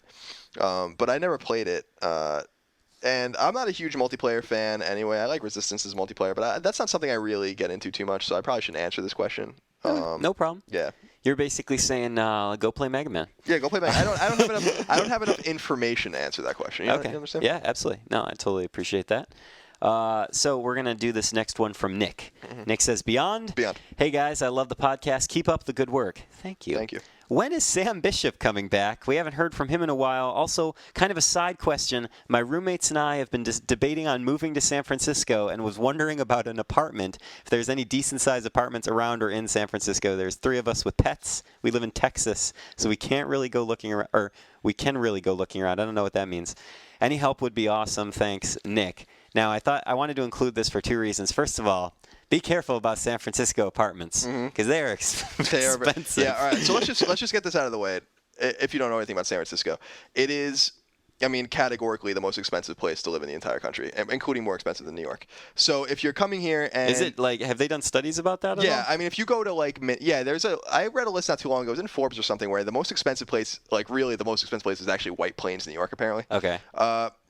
And, but I never played it. And I'm not a huge multiplayer fan anyway. I like Resistance's multiplayer, but that's not something I really get into too much, so I probably shouldn't answer this question. No problem. Yeah. You're basically saying go play Mega Man. Yeah, go play Mega Man. I don't have enough information to answer that question. You understand? Yeah, absolutely. No, I totally appreciate that. So we're going to do this next one from Nick. Mm-hmm. Nick says, Beyond. Hey, guys, I love the podcast. Keep up the good work. Thank you. Thank you. When is Sam Bishop coming back? We haven't heard from him in a while. Also, kind of a side question. My roommates and I have been debating on moving to San Francisco and was wondering about an apartment. If there's any decent-sized apartments around or in San Francisco. There's 3 of us with pets. We live in Texas, so we can't really go looking around. Or we can really go looking around. I don't know what that means. Any help would be awesome. Thanks, Nick. Now, I wanted to include this for 2 reasons. First of all, Be careful about San Francisco apartments because they are expensive. Yeah, all right. So let's just get this out of the way. If you don't know anything about San Francisco, it is, I mean, categorically the most expensive place to live in the entire country, including more expensive than New York. So if you're coming here and... Is it like, have they done studies about that at all? I mean, if you go to I read a list not too long ago, it was in Forbes or something, where the most expensive place, like really the most expensive place is actually White Plains, New York, apparently. Okay.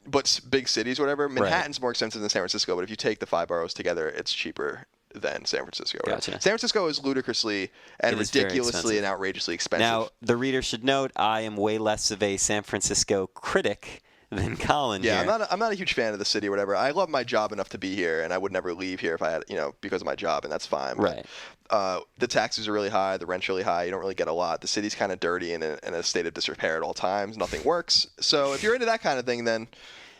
But big cities, whatever, Manhattan's right. more expensive than San Francisco, but if you take the 5 boroughs together, it's cheaper than San Francisco. Gotcha. San Francisco is ludicrously and ridiculously and outrageously expensive. Now, the reader should note I am way less of a San Francisco critic than Colin here. I'm not a huge fan of the city or whatever. I love my job enough to be here, and I would never leave here if I had, because of my job, and that's fine. Right. But, the taxes are really high, the rent's really high, you don't really get a lot. The city's kind of dirty and in a state of disrepair at all times. Nothing works. So if you're into that kind of thing, then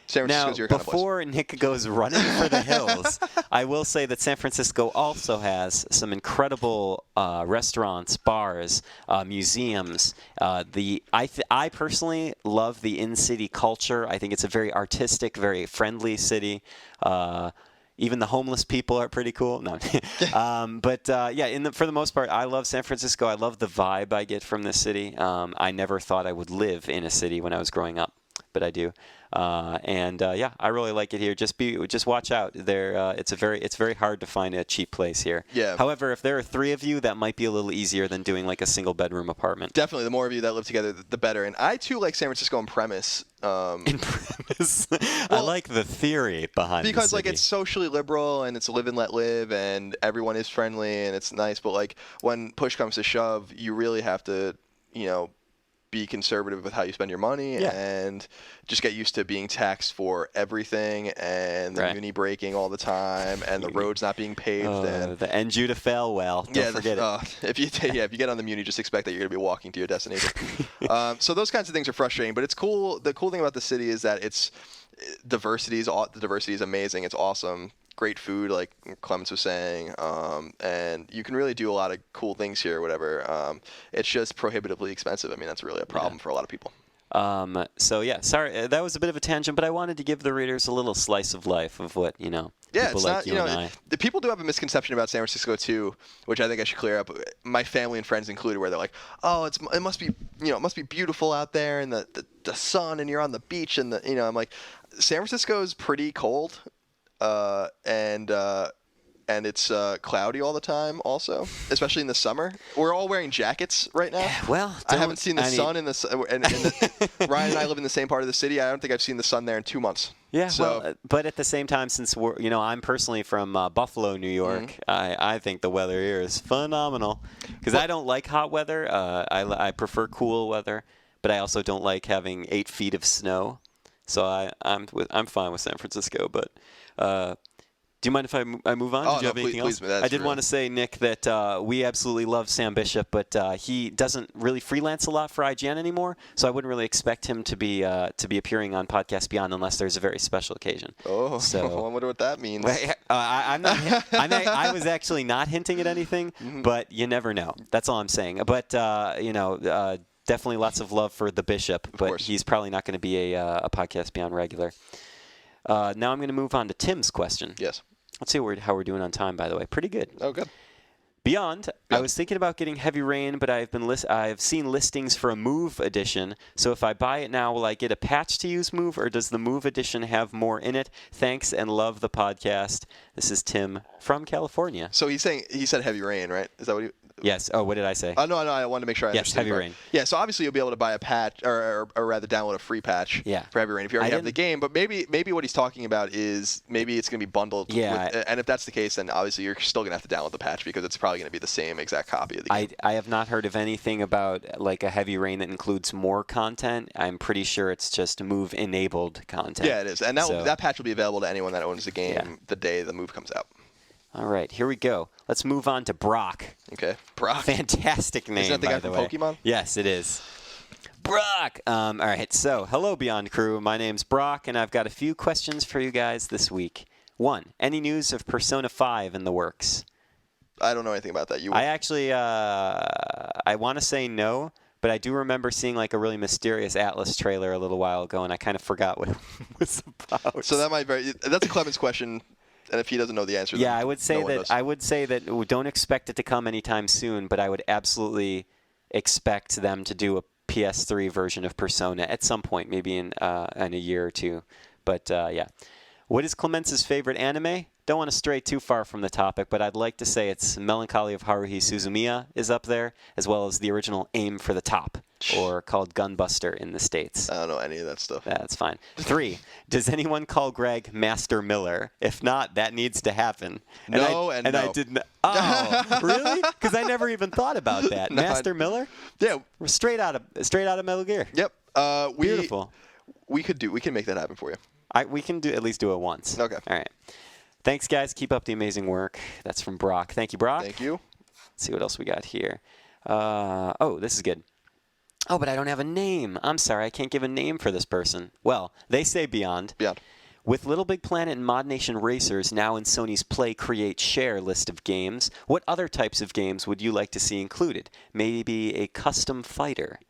San Francisco's your kind of place. Before Nick goes running for the hills, I will say that San Francisco also has some incredible restaurants, bars, museums. I personally love the in-city culture. I think it's a very artistic, very friendly city. Even the homeless people are pretty cool. No, for the most part, I love San Francisco. I love the vibe I get from this city. I never thought I would live in a city when I was growing up, but I do. I really like it here. Just watch out. It's very hard to find a cheap place here. Yeah. However, if there are 3 of you, that might be a little easier than doing like a single bedroom apartment. Definitely, the more of you that live together, the better. And I too like San Francisco in premise. In premise, I like the theory behind because the city. it's socially liberal and it's live and let live and everyone is friendly and it's nice. But like when push comes to shove, you really have to, be conservative with how you spend your money and just get used to being taxed for everything and the muni breaking all the time and the roads not being paved. And the end you to fail well. Don't forget it. If you get on the muni, just expect that you're going to be walking to your destination. So those kinds of things are frustrating, but it's cool. The cool thing about the city is that the diversity is amazing. It's awesome. Great food, like Clemens was saying, and you can really do a lot of cool things here, whatever. It's just prohibitively expensive. I mean, that's really a problem for a lot of people. Sorry, that was a bit of a tangent, but I wanted to give the readers a little slice of life of what, people like you and I. The people do have a misconception about San Francisco too, which I think I should clear up. My family and friends included, where they're like, "Oh, it must be beautiful out there, and the sun, and you're on the beach, and I'm like, San Francisco is pretty cold. And it's cloudy all the time also, especially in the summer. We're all wearing jackets right now. Well, I haven't seen the sun in the Ryan and I live in the same part of the city. I don't think I've seen the sun there in 2 months. Yeah, but at the same time, since I'm personally from Buffalo, New York, I think the weather here is phenomenal because I don't like hot weather. I prefer cool weather, but I also don't like having 8 feet of snow. So I'm fine with San Francisco, but do you mind if I move on? Did you have anything else? I did want to say, Nick, that we absolutely love Sam Bishop, but he doesn't really freelance a lot for IGN anymore, so I wouldn't really expect him to be appearing on Podcast Beyond unless there's a very special occasion. Oh, so I wonder what that means. I was actually not hinting at anything, but you never know. That's all I'm saying. But definitely lots of love for the Bishop, but he's probably not going to be a Podcast Beyond regular. Now I'm going to move on to Tim's question. Yes. Let's see how we're doing on time, by the way. Pretty good. Oh, good. Beyond, I was thinking about getting Heavy Rain, but I've seen listings for a Move edition. So if I buy it now, will I get a patch to use Move, or does the Move edition have more in it? Thanks and love the podcast. This is Tim from California. So he said Heavy Rain, right? Is that what he? Yes. Oh, what did I say? Oh, no, I wanted to make sure I understood. Yes, Heavy Rain. Yeah, so obviously you'll be able to buy a patch, or rather download a free patch for Heavy Rain if you already have the game. But maybe what he's talking about is maybe it's going to be bundled. Yeah. And if that's the case, then obviously you're still going to have to download the patch because it's probably going to be the same exact copy of the game. I have not heard of anything about like a Heavy Rain that includes more content. I'm pretty sure it's just Move-enabled content. Yeah, it is. And that patch will be available to anyone that owns the game the day the Move comes out. All right, here we go. Let's move on to Brock. Okay, Brock. Fantastic name, Isn't that the guy from Pokemon? Yes, it is. Brock! All right, so hello, Beyond Crew. My name's Brock, and I've got a few questions for you guys this week. 1, any news of Persona 5 in the works? I don't know anything about that. I actually, I want to say no, but I do remember seeing like a really mysterious Atlas trailer a little while ago, and I kind of forgot what it was about. So that's a Clemens question. And if he doesn't know the answer, Yeah, then I would say no one that does. I would say that don't expect it to come anytime soon, but I would absolutely expect them to do a PS3 version of Persona at some point, maybe in a year or two. But yeah, what is Clemence's favorite anime? Don't want to stray too far from the topic, but I'd like to say it's Melancholy of Haruhi Suzumiya is up there, as well as the original Aim for the Top, or called Gunbuster in the States. I don't know any of that stuff. That's fine. 3, does anyone call Greg Master Miller? If not, that needs to happen. No. I didn't. Oh, really? Because I never even thought about that. No, Master Miller? Yeah. We're straight out of Metal Gear. Yep. Beautiful. We can make that happen for you. We can at least do it once. Okay. All right. Thanks, guys. Keep up the amazing work. That's from Brock. Thank you, Brock. Thank you. Let's see what else we got here. Oh, this is good. Oh, but I don't have a name. I'm sorry. I can't give a name for this person. Well, they say Beyond. Beyond. With Little Big Planet and Mod Nation Racers now in Sony's Play, Create, Share list of games, what other types of games would you like to see included? Maybe a custom fighter.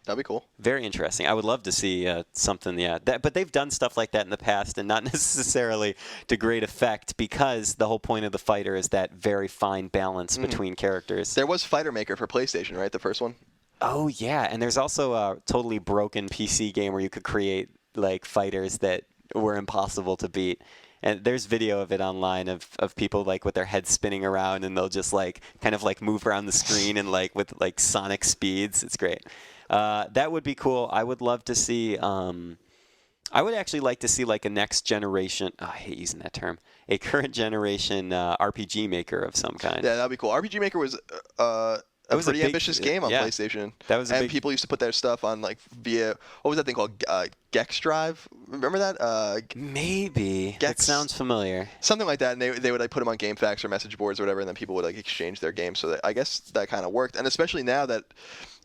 That'd be cool. Very interesting. I would love to see something, yeah. But they've done stuff like that in the past, and not necessarily to great effect, because the whole point of the fighter is that very fine balance between characters. There was Fighter Maker for PlayStation, right? The first one? Oh, yeah. And there's also a totally broken PC game where you could create like fighters that were impossible to beat. And there's video of it online of people like with their heads spinning around, and they'll just like kind of like move around the screen and like with like sonic speeds. It's great. That would be cool. I would love to see. I would actually like to see like a next generation. Oh, I hate using that term. A current generation RPG maker of some kind. Yeah, that'd be cool. RPG Maker was a pretty ambitious game on PlayStation. That was and people used to put their stuff on like via what was that thing called? Gex Drive. Remember that? Maybe. That sounds familiar. Something like that, and they would like put them on GameFAQs or message boards or whatever, and then people would like exchange their games. So that, I guess that kind of worked, and especially now that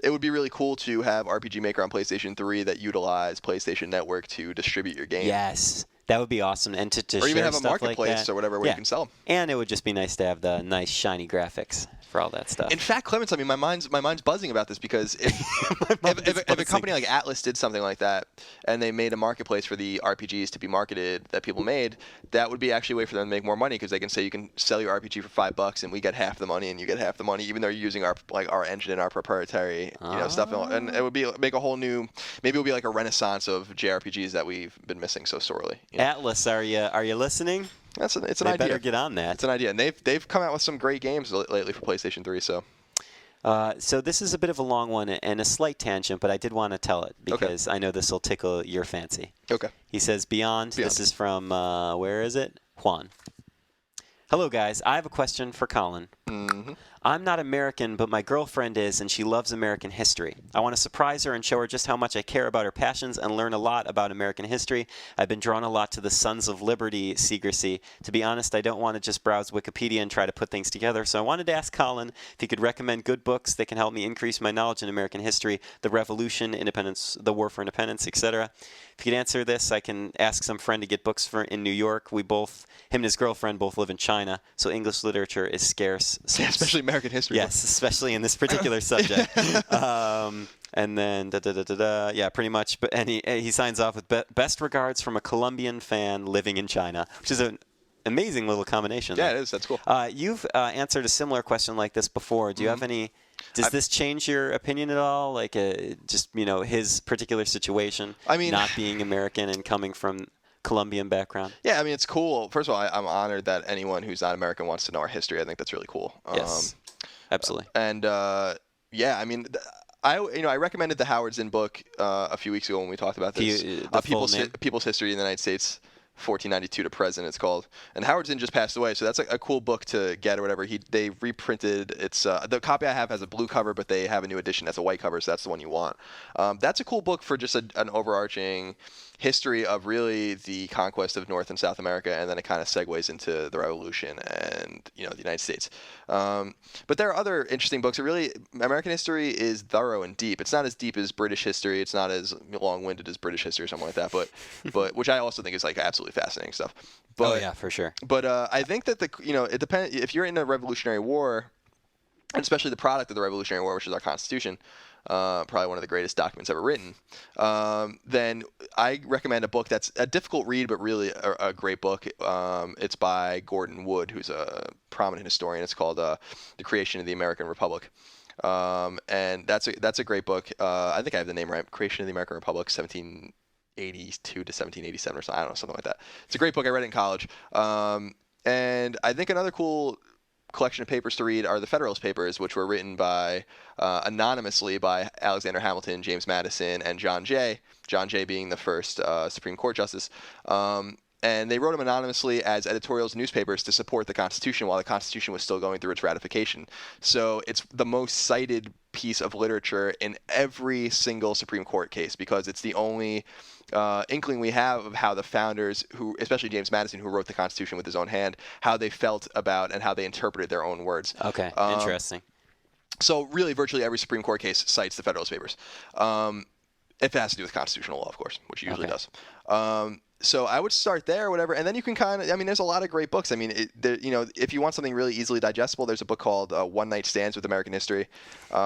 it would be really cool to have RPG Maker on PlayStation 3 that utilize PlayStation Network to distribute your game. Yes. That would be awesome, and to or share even have a stuff marketplace like that. or whatever where you can sell them. And it would just be nice to have the nice shiny graphics for all that stuff. In fact, Clements, I mean, my mind's buzzing about this because if a company like Atlas did something like that and they made a marketplace for the RPGs to be marketed that people made, that would be actually a way for them to make more money, because they can say you can sell your RPG for $5 and we get half the money and you get half the money, even though you're using our engine and our proprietary stuff, and it would be make a whole new, maybe it would be like a renaissance of JRPGs that we've been missing so sorely. Atlas, are you listening? It's an they idea. Better get on that. It's an idea, and they've come out with some great games lately for PlayStation 3. So this is a bit of a long one and a slight tangent, but I did want to tell it because I know this will tickle your fancy. Okay. He says, Beyond. This is from, where is it? Juan. Hello, guys. I have a question for Colin. Mm-hmm. I'm not American, but my girlfriend is, and she loves American history. I want to surprise her and show her just how much I care about her passions and learn a lot about American history. I've been drawn a lot to the Sons of Liberty secrecy. To be honest, I don't want to just browse Wikipedia and try to put things together, so I wanted to ask Colin if he could recommend good books that can help me increase my knowledge in American history, the Revolution, independence, the War for Independence, etc. If you could answer this, I can ask some friend to get books in New York. Him and his girlfriend both live in China, so English literature is scarce. Yeah, especially American history. Yes, especially in this particular subject. And then, yeah, pretty much. And he signs off with best regards from a Colombian fan living in China, which is an amazing little combination. Yeah, it is. That's cool. You've answered a similar question like this before. Do you have any? Does this change your opinion at all? Like, just his particular situation. I mean, not being American and coming from Colombian background. Yeah, I mean, it's cool. First of all, I'm honored that anyone who's not American wants to know our history. I think that's really cool. Yes, absolutely. And yeah, I mean, I recommended the Howard Zinn book a few weeks ago when we talked about this. People's History in the United States, 1492 to present, it's called. And Howard Zinn just passed away, so that's a cool book to get or whatever. They reprinted it's the copy I have has a blue cover, but they have a new edition that's a white cover, so that's the one you want. That's a cool book for just an overarching history of really the conquest of North and South America, and then it kind of segues into the Revolution and the United States. But there are other interesting books. American history is thorough and deep. It's not as deep as British history. It's not as long-winded as British history or something like that. But which I also think is like absolutely fascinating stuff. But, oh yeah, for sure. But I think that it depends if you're in a Revolutionary War, and especially the product of the Revolutionary War, which is our Constitution. probably one of the greatest documents ever written, then I recommend a book that's a difficult read but really a great book. It's by Gordon Wood, who's a prominent historian. It's called The Creation of the American Republic. And that's a great book. I think I have the name right. Creation of the American Republic, 1782 to 1787 or something. I don't know, something like that. It's a great book. I read it in college. And I think another cool collection of papers to read are the Federalist Papers, which were written by anonymously by Alexander Hamilton, James Madison, and John Jay. John Jay being the first Supreme Court justice. And they wrote them anonymously as editorials in newspapers to support the Constitution while the Constitution was still going through its ratification. So it's the most cited piece of literature in every single Supreme Court case because it's the only inkling we have of how the founders, who, especially James Madison, who wrote the Constitution with his own hand, how they felt about and how they interpreted their own words. Okay, interesting. So really, virtually every Supreme Court case cites the Federalist Papers. If it has to do with constitutional law, of course, which it usually does. So I would start there or whatever, and then you can kind of, I mean, there's a lot of great books. I mean, if you want something really easily digestible, there's a book called One Night Stands with American History,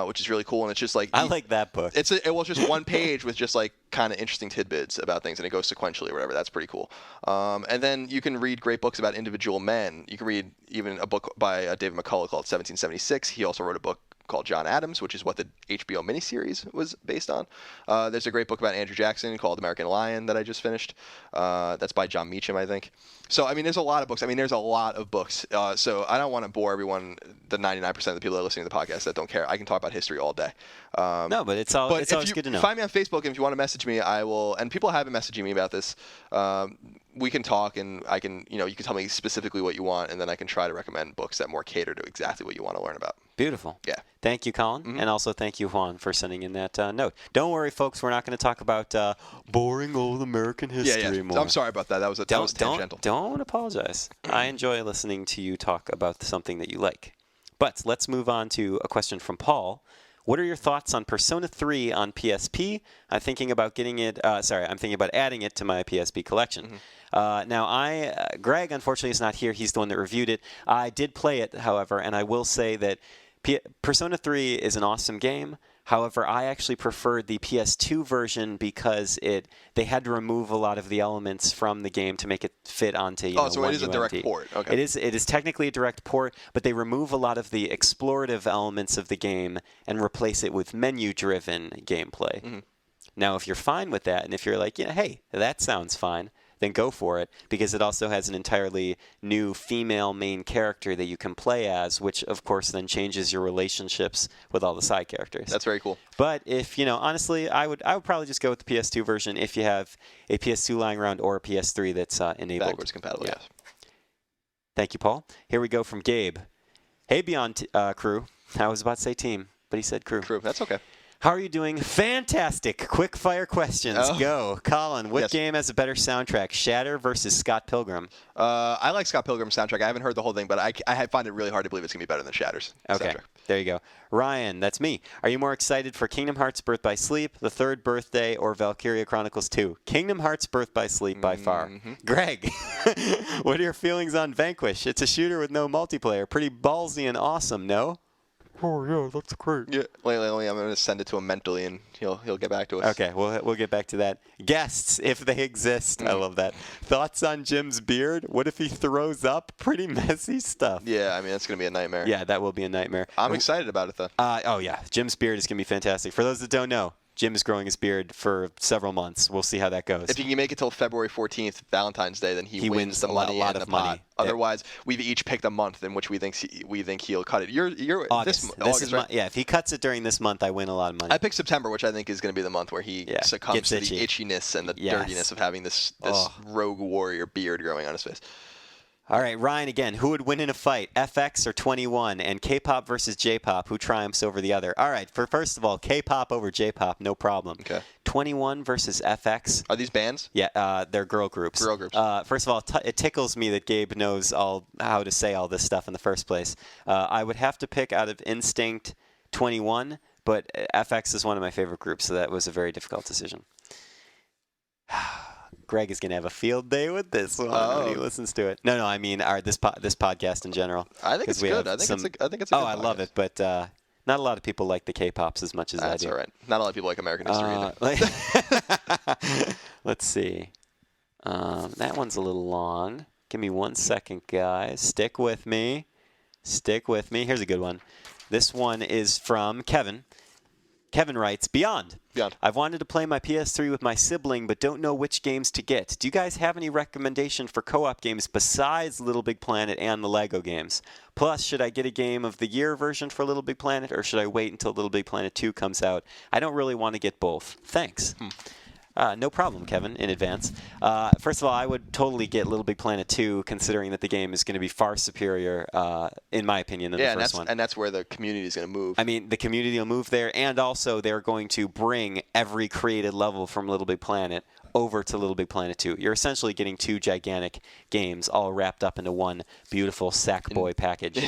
which is really cool, and it's just like... I like that book. It's just one page with just like kind of interesting tidbits about things, and it goes sequentially or whatever. That's pretty cool. And then you can read great books about individual men. You can read even a book by David McCullough called 1776. He also wrote a book called John Adams, which is what the HBO miniseries was based on. There's a great book about Andrew Jackson called American Lion that I just finished. That's by John Meacham, I think. So, I mean, there's a lot of books. I mean, there's a lot of books. So I don't want to bore everyone, the 99% of the people that are listening to the podcast that don't care. I can talk about history all day. No, but it's always good to know. Find me on Facebook, and if you want to message me, I will. And people have been messaging me about this. We can talk, and I can, you can tell me specifically what you want, and then I can try to recommend books that more cater to exactly what you want to learn about. Beautiful. Yeah. Thank you, Colin, and also thank you, Juan, for sending in that note. Don't worry, folks. We're not going to talk about boring old American history more. I'm sorry about that. That was tangential. Don't apologize. I enjoy listening to you talk about something that you like. But let's move on to a question from Paul. What are your thoughts on Persona 3 on PSP? I'm thinking about getting it. I'm thinking about adding it to my PSP collection. Now, Greg, unfortunately, is not here. He's the one that reviewed it. I did play it, however, and I will say that Persona 3 is an awesome game. However, I actually preferred the PS2 version because they had to remove a lot of the elements from the game to make it fit onto so it is a direct port. Okay. It is technically a direct port, but they remove a lot of the explorative elements of the game and replace it with menu-driven gameplay. Mm-hmm. Now, if you're fine with that, and if you're like, hey, that sounds fine, then go for it, because it also has an entirely new female main character that you can play as, which of course then changes your relationships with all the side characters. That's very cool. But if, honestly, I would probably just go with the PS2 version if you have a PS2 lying around or a PS3 that's enabled. Backwards compatible, yes. Thank you, Paul. Here we go from Gabe. Hey, Beyond crew. I was about to say team, but he said crew. Crew, that's okay. How are you doing? Fantastic. Quick fire questions. Go. Colin, what game has a better soundtrack? Shatter versus Scott Pilgrim? I like Scott Pilgrim's soundtrack. I haven't heard the whole thing, but I find it really hard to believe it's going to be better than Shatter's soundtrack. There you go. Ryan, that's me. Are you more excited for Kingdom Hearts Birth by Sleep, The Third Birthday, or Valkyria Chronicles 2? Kingdom Hearts Birth by Sleep by far. Greg, what are your feelings on Vanquish? It's a shooter with no multiplayer. Pretty ballsy and awesome, no? Oh, yeah, that's great. Yeah, wait, I'm going to send it to him mentally, and he'll get back to us. Okay, we'll get back to that. Guests, if they exist. I love that. Thoughts on Jim's beard? What if he throws up? Pretty messy stuff. Yeah, I mean, that's going to be a nightmare. Yeah, that will be a nightmare. I'm excited about it, though. Oh, yeah. Jim's beard is going to be fantastic. For those that don't know, Jim is growing his beard for several months. We'll see how that goes. If he can make it till February 14th, Valentine's Day, then he wins the money and the pot. Otherwise, we've each picked a month in which we think he'll cut it. You're August. August, right? Yeah, if he cuts it during this month, I win a lot of money. I picked September, which I think is going to be the month where he succumbs to the itchiness and the dirtiness of having this rogue warrior beard growing on his face. All right, Ryan again. Who would win in a fight, FX or 21? And K-pop versus J-pop, who triumphs over the other? All right, first of all, K-pop over J-pop, no problem. Okay. 21 versus FX. Are these bands? Yeah, they're girl groups. Girl groups. First of all, it tickles me that Gabe knows how to say all this stuff in the first place. I would have to pick out of instinct 21, but FX is one of my favorite groups, so that was a very difficult decision. Greg is going to have a field day with this one when he listens to it. No, I mean this podcast in general. I think it's good. I think it's a good podcast. I love it, but Not a lot of people like the K-pops as much as I do. That's all right. Not a lot of people like American history either. Let's see. That one's a little long. Give me 1 second, guys. Stick with me. Stick with me. Here's a good one. This one is from Kevin. Kevin writes, Beyond. I've wanted to play my PS3 with my sibling, but don't know which games to get. Do you guys have any recommendation for co-op games besides Little Big Planet and the Lego games? Plus, should I get a Game of the Year version for Little Big Planet, or should I wait until Little Big Planet 2 comes out? I don't really want to get both. Thanks. No problem, Kevin, in advance. First of all, I would totally get Little Big Planet 2, considering that the game is going to be far superior, in my opinion, than the first one. And that's where the community is going to move. I mean, the community will move there, and also they're going to bring every created level from Little Big Planet over to Little Big Planet 2. You're essentially getting 2 gigantic games all wrapped up into one beautiful Sackboy package.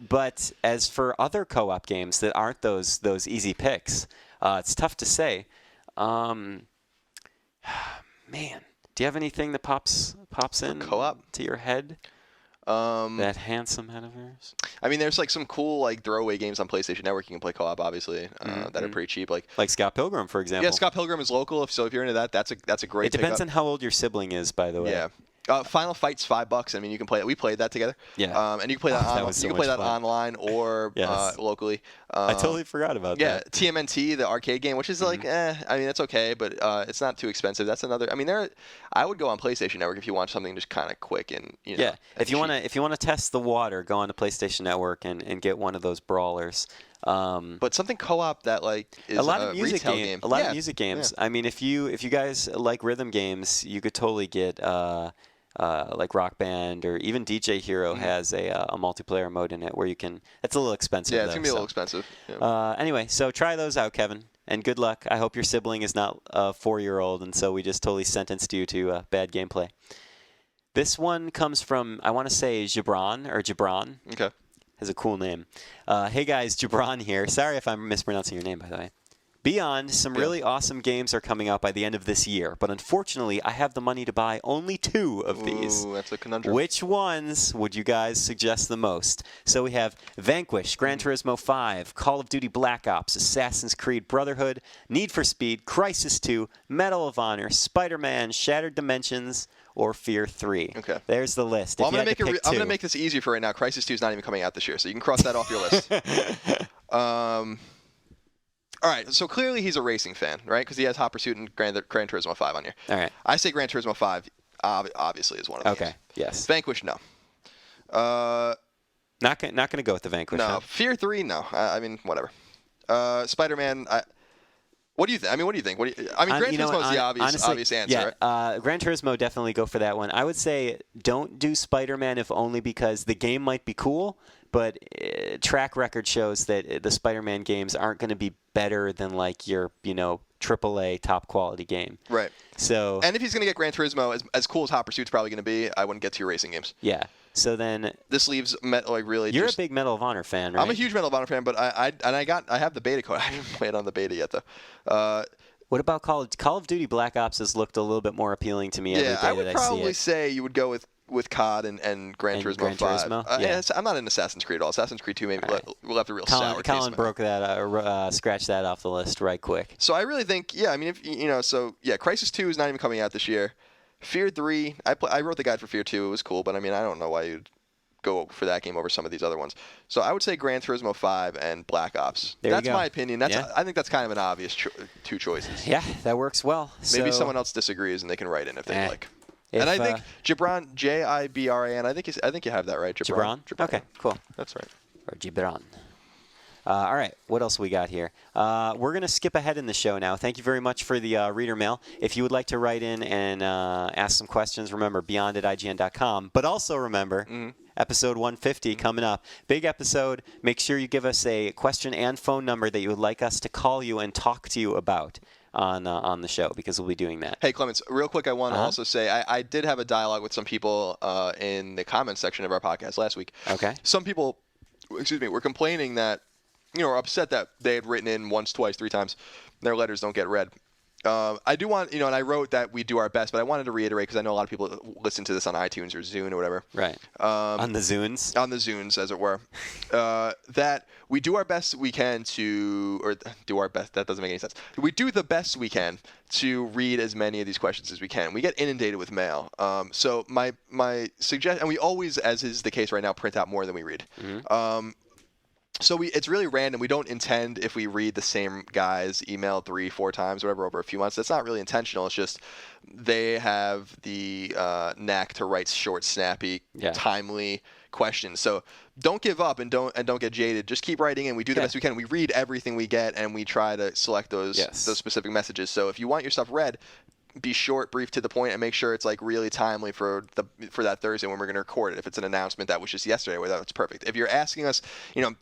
But as for other co-op games that aren't those easy picks, it's tough to say. Man, do you have anything that pops in co-op to your head? That handsome head of yours. I mean, there's like some cool like throwaway games on PlayStation Network you can play co-op, obviously, that are pretty cheap. Like Scott Pilgrim, for example. Yeah, Scott Pilgrim is local, so if you're into that, that's a great. It depends on how old your sibling is, by the way. Yeah. Final Fight's $5. I mean, you can play it. We played that together. Yeah. And you can play that. You can play that online or locally. I totally forgot about that. Yeah. TMNT, the arcade game, which is like, I mean, it's okay, but it's not too expensive. That's another. I mean, I would go on PlayStation Network if you want something just kind of quick and Yeah. If you want to test the water, go on to PlayStation Network and get one of those brawlers. But something co-op that like is a lot of music game. A lot of music games. Yeah. I mean, if you guys like rhythm games, you could totally get like Rock Band or even DJ Hero has a multiplayer mode in it where you can. It's a little expensive. Yeah, it's gonna be a little expensive. Yeah. Anyway, so try those out, Kevin, and good luck. I hope your sibling is not a 4-year-old, and so we just totally sentenced you to bad gameplay. This one comes from, I want to say Gibran. Okay. Has a cool name. Hey guys, Gibran here. Sorry if I'm mispronouncing your name, by the way. Beyond, some really awesome games are coming out by the end of this year, but unfortunately, I have the money to buy only 2 of these. Ooh, that's a conundrum. Which ones would you guys suggest the most? So we have Vanquish, Gran Turismo 5, Call of Duty Black Ops, Assassin's Creed Brotherhood, Need for Speed, Crysis 2, Medal of Honor, Spider-Man, Shattered Dimensions, or Fear 3. Okay. There's the list. Well, I'm going to make this easier for right now. Crysis 2 is not even coming out this year, so you can cross that off your list. All right, so clearly he's a racing fan, right? Because he has Hot Pursuit and Gran Turismo 5 on here. All right. I say Gran Turismo 5 obviously is one of them. Okay, yes. Vanquish, no. Not going to go with the Vanquish. No. Huh? Fear 3, no. I mean, whatever. Spider-Man, what do you think? I mean, what do you think? Gran Turismo is the obvious answer, right? Gran Turismo, definitely go for that one. I would say don't do Spider-Man if only because the game might be cool, but track record shows that the Spider-Man games aren't going to be better than like your, AAA top quality game. Right. So. And if he's going to get Gran Turismo, as cool as Hot Pursuit's probably going to be, I wouldn't get 2 racing games. Yeah. So then. This leaves really. You're a big Medal of Honor fan, right? I'm a huge Medal of Honor fan, but I have the beta code. I haven't played on the beta yet though. What about Call of Duty Black Ops has looked a little bit more appealing to me every day that I see it. I would probably say you would go with COD and Gran Turismo 5. Yeah. I'm not in Assassin's Creed at all. Assassin's Creed 2 maybe we'll have the real sour taste. Colin broke that, scratched that off the list right quick. So I really think, I mean, Crysis 2 is not even coming out this year. Fear 3, I wrote the guide for Fear 2. It was cool, but I mean, I don't know why you'd go for that game over some of these other ones. So I would say Gran Turismo 5 and Black Ops. That's my opinion. I think that's kind of an obvious 2 choices. Yeah, that works well. Maybe someone else disagrees and they can write in if they like. And I think Gibran, Jibran, I think you have that right, Gibran. Okay, cool. That's right. Or Gibran. All right, what else we got here? We're going to skip ahead in the show now. Thank you very much for the reader mail. If you would like to write in and ask some questions, remember, beyond@ign.com. But also remember, episode 150 coming up. Big episode. Make sure you give us a question and phone number that you would like us to call you and talk to you about on the show, because we'll be doing that. Hey, Clements, real quick, I want to also say I did have a dialogue with some people in the comments section of our podcast last week. Okay. Some people, were complaining that, are upset that they had written in once, twice, 3 times. Their letters don't get read. I do want, and I wrote that we do our best, but I wanted to reiterate because I know a lot of people listen to this on iTunes or Zune or whatever. Right. On the Zunes? On the Zunes, as it were. That we do our best we can or do our best, that doesn't make any sense. We do the best we can to read as many of these questions as we can. We get inundated with mail. So my suggestion, and we always, as is the case right now, print out more than we read. Mm-hmm. So it's really random. We don't intend, if we read the same guy's email 3-4 times, whatever, over a few months. That's not really intentional. It's just they have the knack to write short, snappy, timely questions. So don't give up and don't get jaded. Just keep writing in. We do the best we can. We read everything we get, and we try to select those specific messages. So if you want your stuff read, be short, brief, to the point, and make sure it's like really timely for that Thursday when we're going to record it. If it's an announcement that was just yesterday, well, that's perfect. If you're asking us,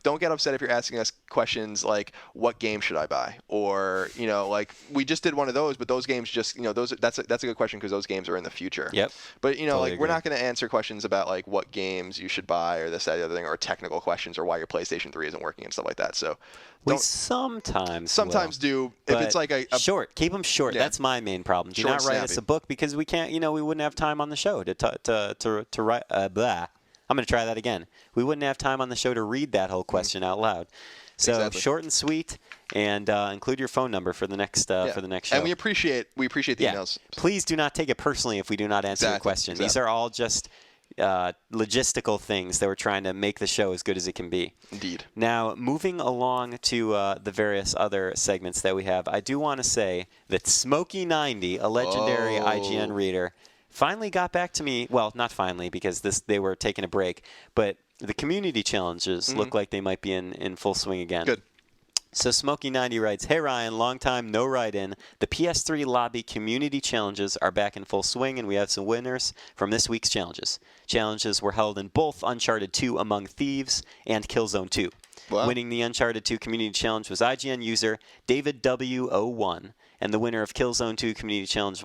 don't get upset if you're asking us questions like, what game should I buy? Or, like we just did one of those, but those games just, that's a good question because those games are in the future. Yep. But, totally agree. We're not going to answer questions about like what games you should buy or this, that, the other thing, or technical questions or why your PlayStation 3 isn't working and stuff like that. So we sometimes do. If it's like a short, keep them short. Yeah. That's my main problem. Do not write us a book because we can't. We wouldn't have time on the show to write. Blah. I'm going to try that again. We wouldn't have time on the show to read that whole question out loud. So short and sweet, and include your phone number for the next show. And we appreciate the emails. Please do not take it personally if we do not answer your question. Exactly. These are all just logistical things that we're trying to make the show as good as it can be. Indeed. Now, moving along to the various other segments that we have, I do want to say that Smokey90, a legendary IGN reader, finally got back to me. Well, not finally, because they were taking a break, but the community challenges look like they might be in full swing again. Good. So Smokey90 writes, "Hey Ryan, long time no write-in. The PS3 lobby community challenges are back in full swing, and we have some winners from this week's challenges. Challenges were held in both Uncharted 2 Among Thieves and Killzone 2. Wow. Winning the Uncharted 2 community challenge was IGN user David W01, and the winner of Killzone 2 community challenge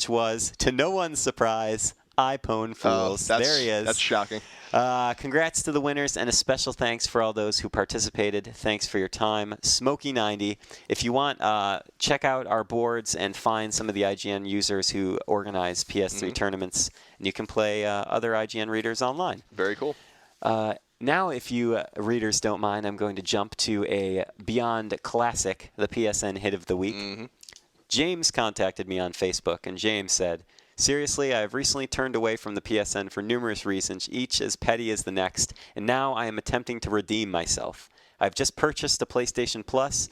was, to no one's surprise, iPhone Fools." There he is. That's shocking. Congrats to the winners, and a special thanks for all those who participated. Thanks for your time, Smokey90. If you want, check out our boards and find some of the IGN users who organize PS3 tournaments, and you can play other IGN readers online. Very cool. Now, if you readers don't mind, I'm going to jump to a Beyond Classic, the PSN hit of the week. James contacted me on Facebook, and James said, "Seriously, I have recently turned away from the PSN for numerous reasons, each as petty as the next, and now I am attempting to redeem myself. I've just purchased a PlayStation Plus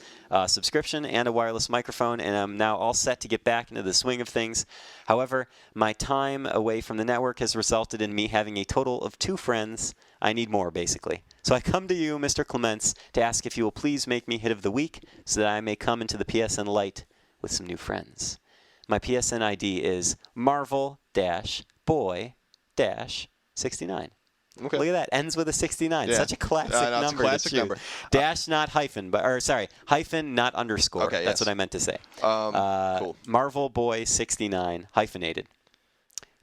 subscription and a wireless microphone, and I'm now all set to get back into the swing of things. However, my time away from the network has resulted in me having a total of 2 friends. I need more, basically. So I come to you, Mr. Clements, to ask if you will please make me hit of the week so that I may come into the PSN light with some new friends. My PSN ID is Marvel-Boy-69. Okay. Look at that. Ends with a 69. Yeah. Such a classic number. It's a classic number. Dash, not hyphen. Hyphen, not underscore. Okay, That's what I meant to say. Cool. Marvel Boy 69, hyphenated.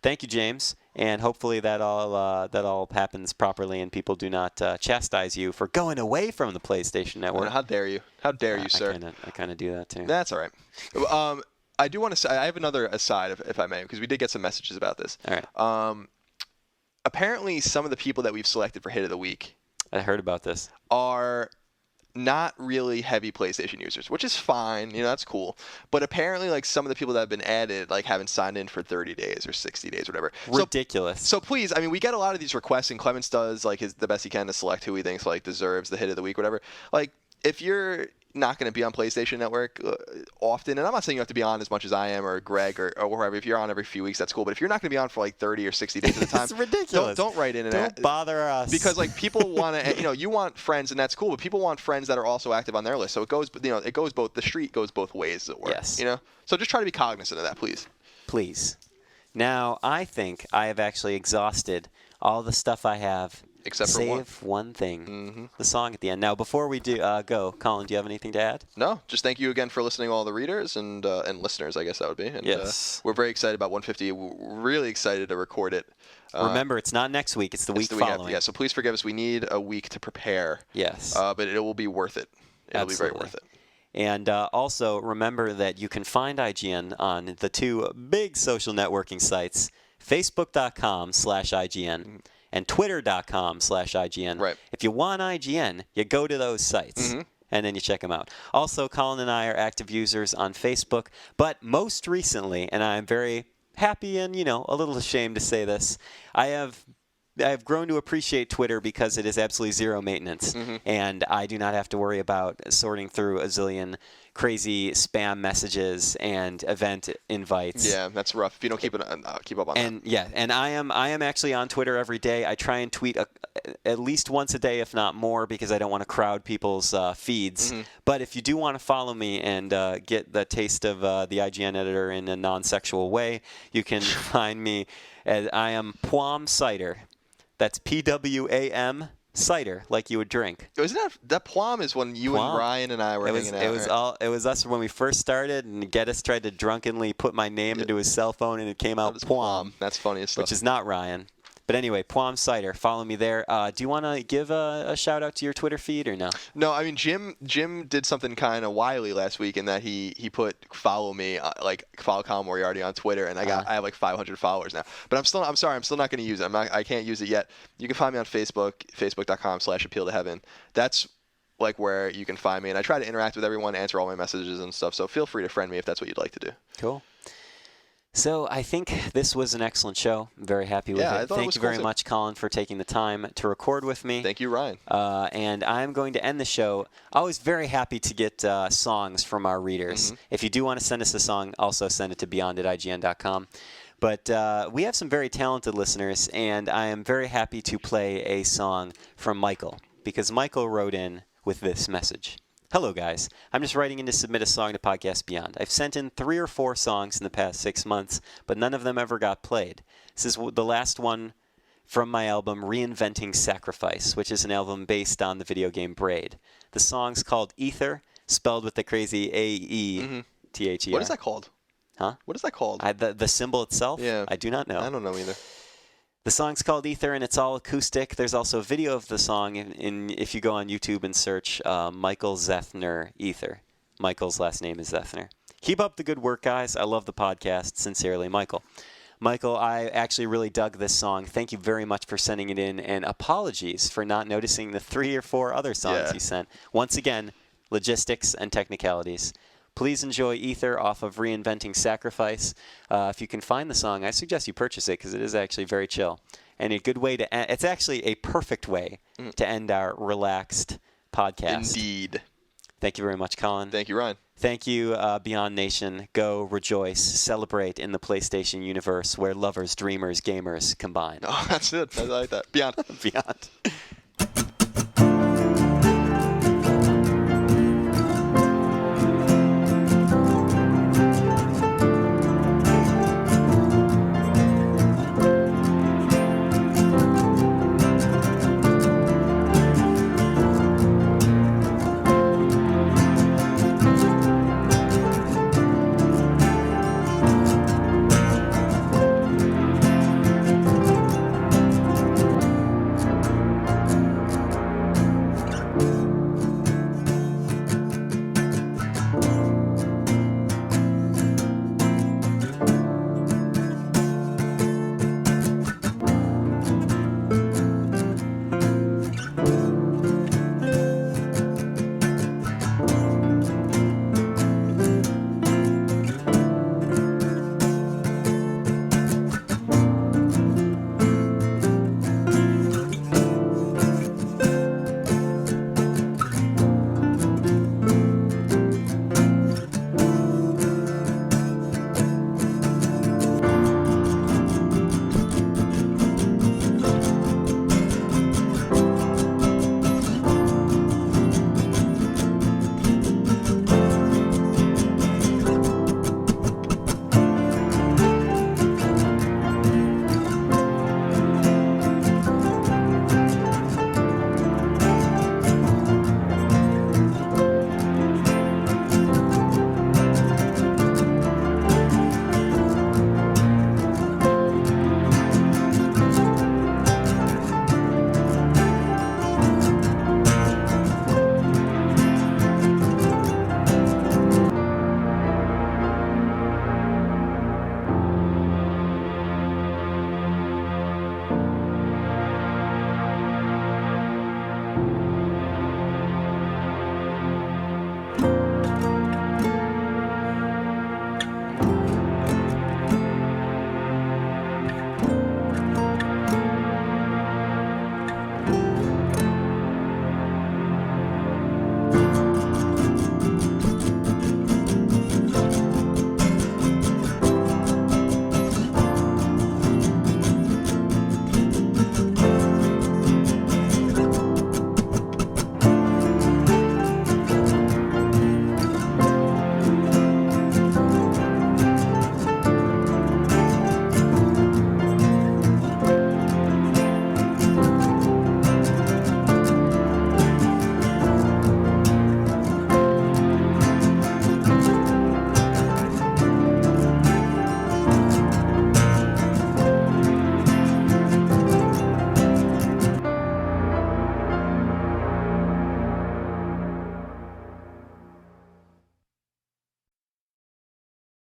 Thank you, James. And hopefully that all happens properly and people do not chastise you for going away from the PlayStation Network. How dare you? How dare you, sir? I kind of do that, too. That's all right. I do want to say, I have another aside, if I may, because we did get some messages about this. All right. Apparently, some of the people that we've selected for Hit of the Week, I heard about this, are not really heavy PlayStation users, which is fine. That's cool. But apparently, like, some of the people that have been added, like, haven't signed in for 30 days or 60 days or whatever. Ridiculous. So please, we get a lot of these requests, and Clemens does, like, the best he can to select who he thinks, like, deserves the Hit of the Week, whatever. Like, if you're not going to be on PlayStation Network often, and I'm not saying you have to be on as much as I am or Greg or whoever. If you're on every few weeks, that's cool. But if you're not going to be on for like 30 or 60 days at a time, it's ridiculous. Don't write in and don't bother us, because like people want to, you want friends, and that's cool. But people want friends that are also active on their list. So it goes both. The street goes both ways, as it were. Yes. So just try to be cognizant of that, please. Please. Now I think I have actually exhausted all the stuff I have. Except for one thing, the song at the end. Now, before we do go, Colin, do you have anything to add? No, just thank you again for listening, all the readers and listeners, I guess that would be. And, yes. We're very excited about 150. We're really excited to record it. Remember, it's not next week. It's the week following. Yeah, so please forgive us. We need a week to prepare. Yes. But it will be worth it. It'll Absolutely. be very worth it. And also remember that you can find IGN on the two big social networking sites, Facebook.com/IGN and Twitter.com/IGN. Right. If you want IGN, you go to those sites. And then you check them out. Also, Colin and I are active users on Facebook, but most recently, and I'm very happy and, a little ashamed to say this, I have grown to appreciate Twitter because it is absolutely zero maintenance, and I do not have to worry about sorting through a zillion crazy spam messages and event invites. Yeah, that's rough. If you don't keep up on that. Yeah, and I am actually on Twitter every day. I try and tweet at least once a day, if not more, because I don't want to crowd people's feeds. But if you do want to follow me and get the taste of the IGN editor in a non-sexual way, you can find me as I am Pwam Cider. That's Pwam cider, like you would drink. Isn't that Pwam is when you and Ryan and I were hanging out? It was us when we first started, and Geddes tried to drunkenly put my name into his cell phone, and it came out Pwam. That's funny as stuff. Which is not Ryan. But anyway, Pwam Cider. Follow me there. Do you want to give a shout out to your Twitter feed or no? No, I mean Jim did something kind of wily last week in that he put follow me follow Colin Moriarty on Twitter, and I have like 500 followers now. But I'm sorry, I'm still not going to use it. I can't use it yet. You can find me on Facebook, facebook.com/appealtoheaven. That's like where you can find me, and I try to interact with everyone, answer all my messages and stuff. So feel free to friend me if that's what you'd like to do. Cool. So I think this was an excellent show. I'm very happy with it. Thank you very much, Colin, for taking the time to record with me. Thank you, Ryan. And I'm going to end the show. Always very happy to get songs from our readers. If you do want to send us a song, also send it to beyond@ign.com. But we have some very talented listeners, and I am very happy to play a song from Michael, because Michael wrote in with this message. Hello, guys. I'm just writing in to submit a song to Podcast Beyond. I've sent in 3 or 4 songs in the past 6 months, but none of them ever got played. This is the last one from my album Reinventing Sacrifice, which is an album based on the video game Braid. The song's called Ether, spelled with the crazy A-E-T-H-E-R. What is that called? Huh? What is that called? The symbol itself? Yeah. I do not know. I don't know either. The song's called Ether, and it's all acoustic. There's also a video of the song if you go on YouTube and search Michael Zethner Ether. Michael's last name is Zethner. Keep up the good work, guys. I love the podcast. Sincerely, Michael. Michael, I actually really dug this song. Thank you very much for sending it in, and apologies for not noticing the 3 or 4 other songs you sent. Once again, logistics and technicalities. Please enjoy Ether off of Reinventing Sacrifice. If you can find the song, I suggest you purchase it because it is actually very chill. And a good way to end, it's actually a perfect way to end our relaxed podcast. Indeed. Thank you very much, Colin. Thank you, Ryan. Thank you, Beyond Nation. Go rejoice, celebrate in the PlayStation universe where lovers, dreamers, gamers combine. Oh, that's it. I like that. Beyond. Beyond.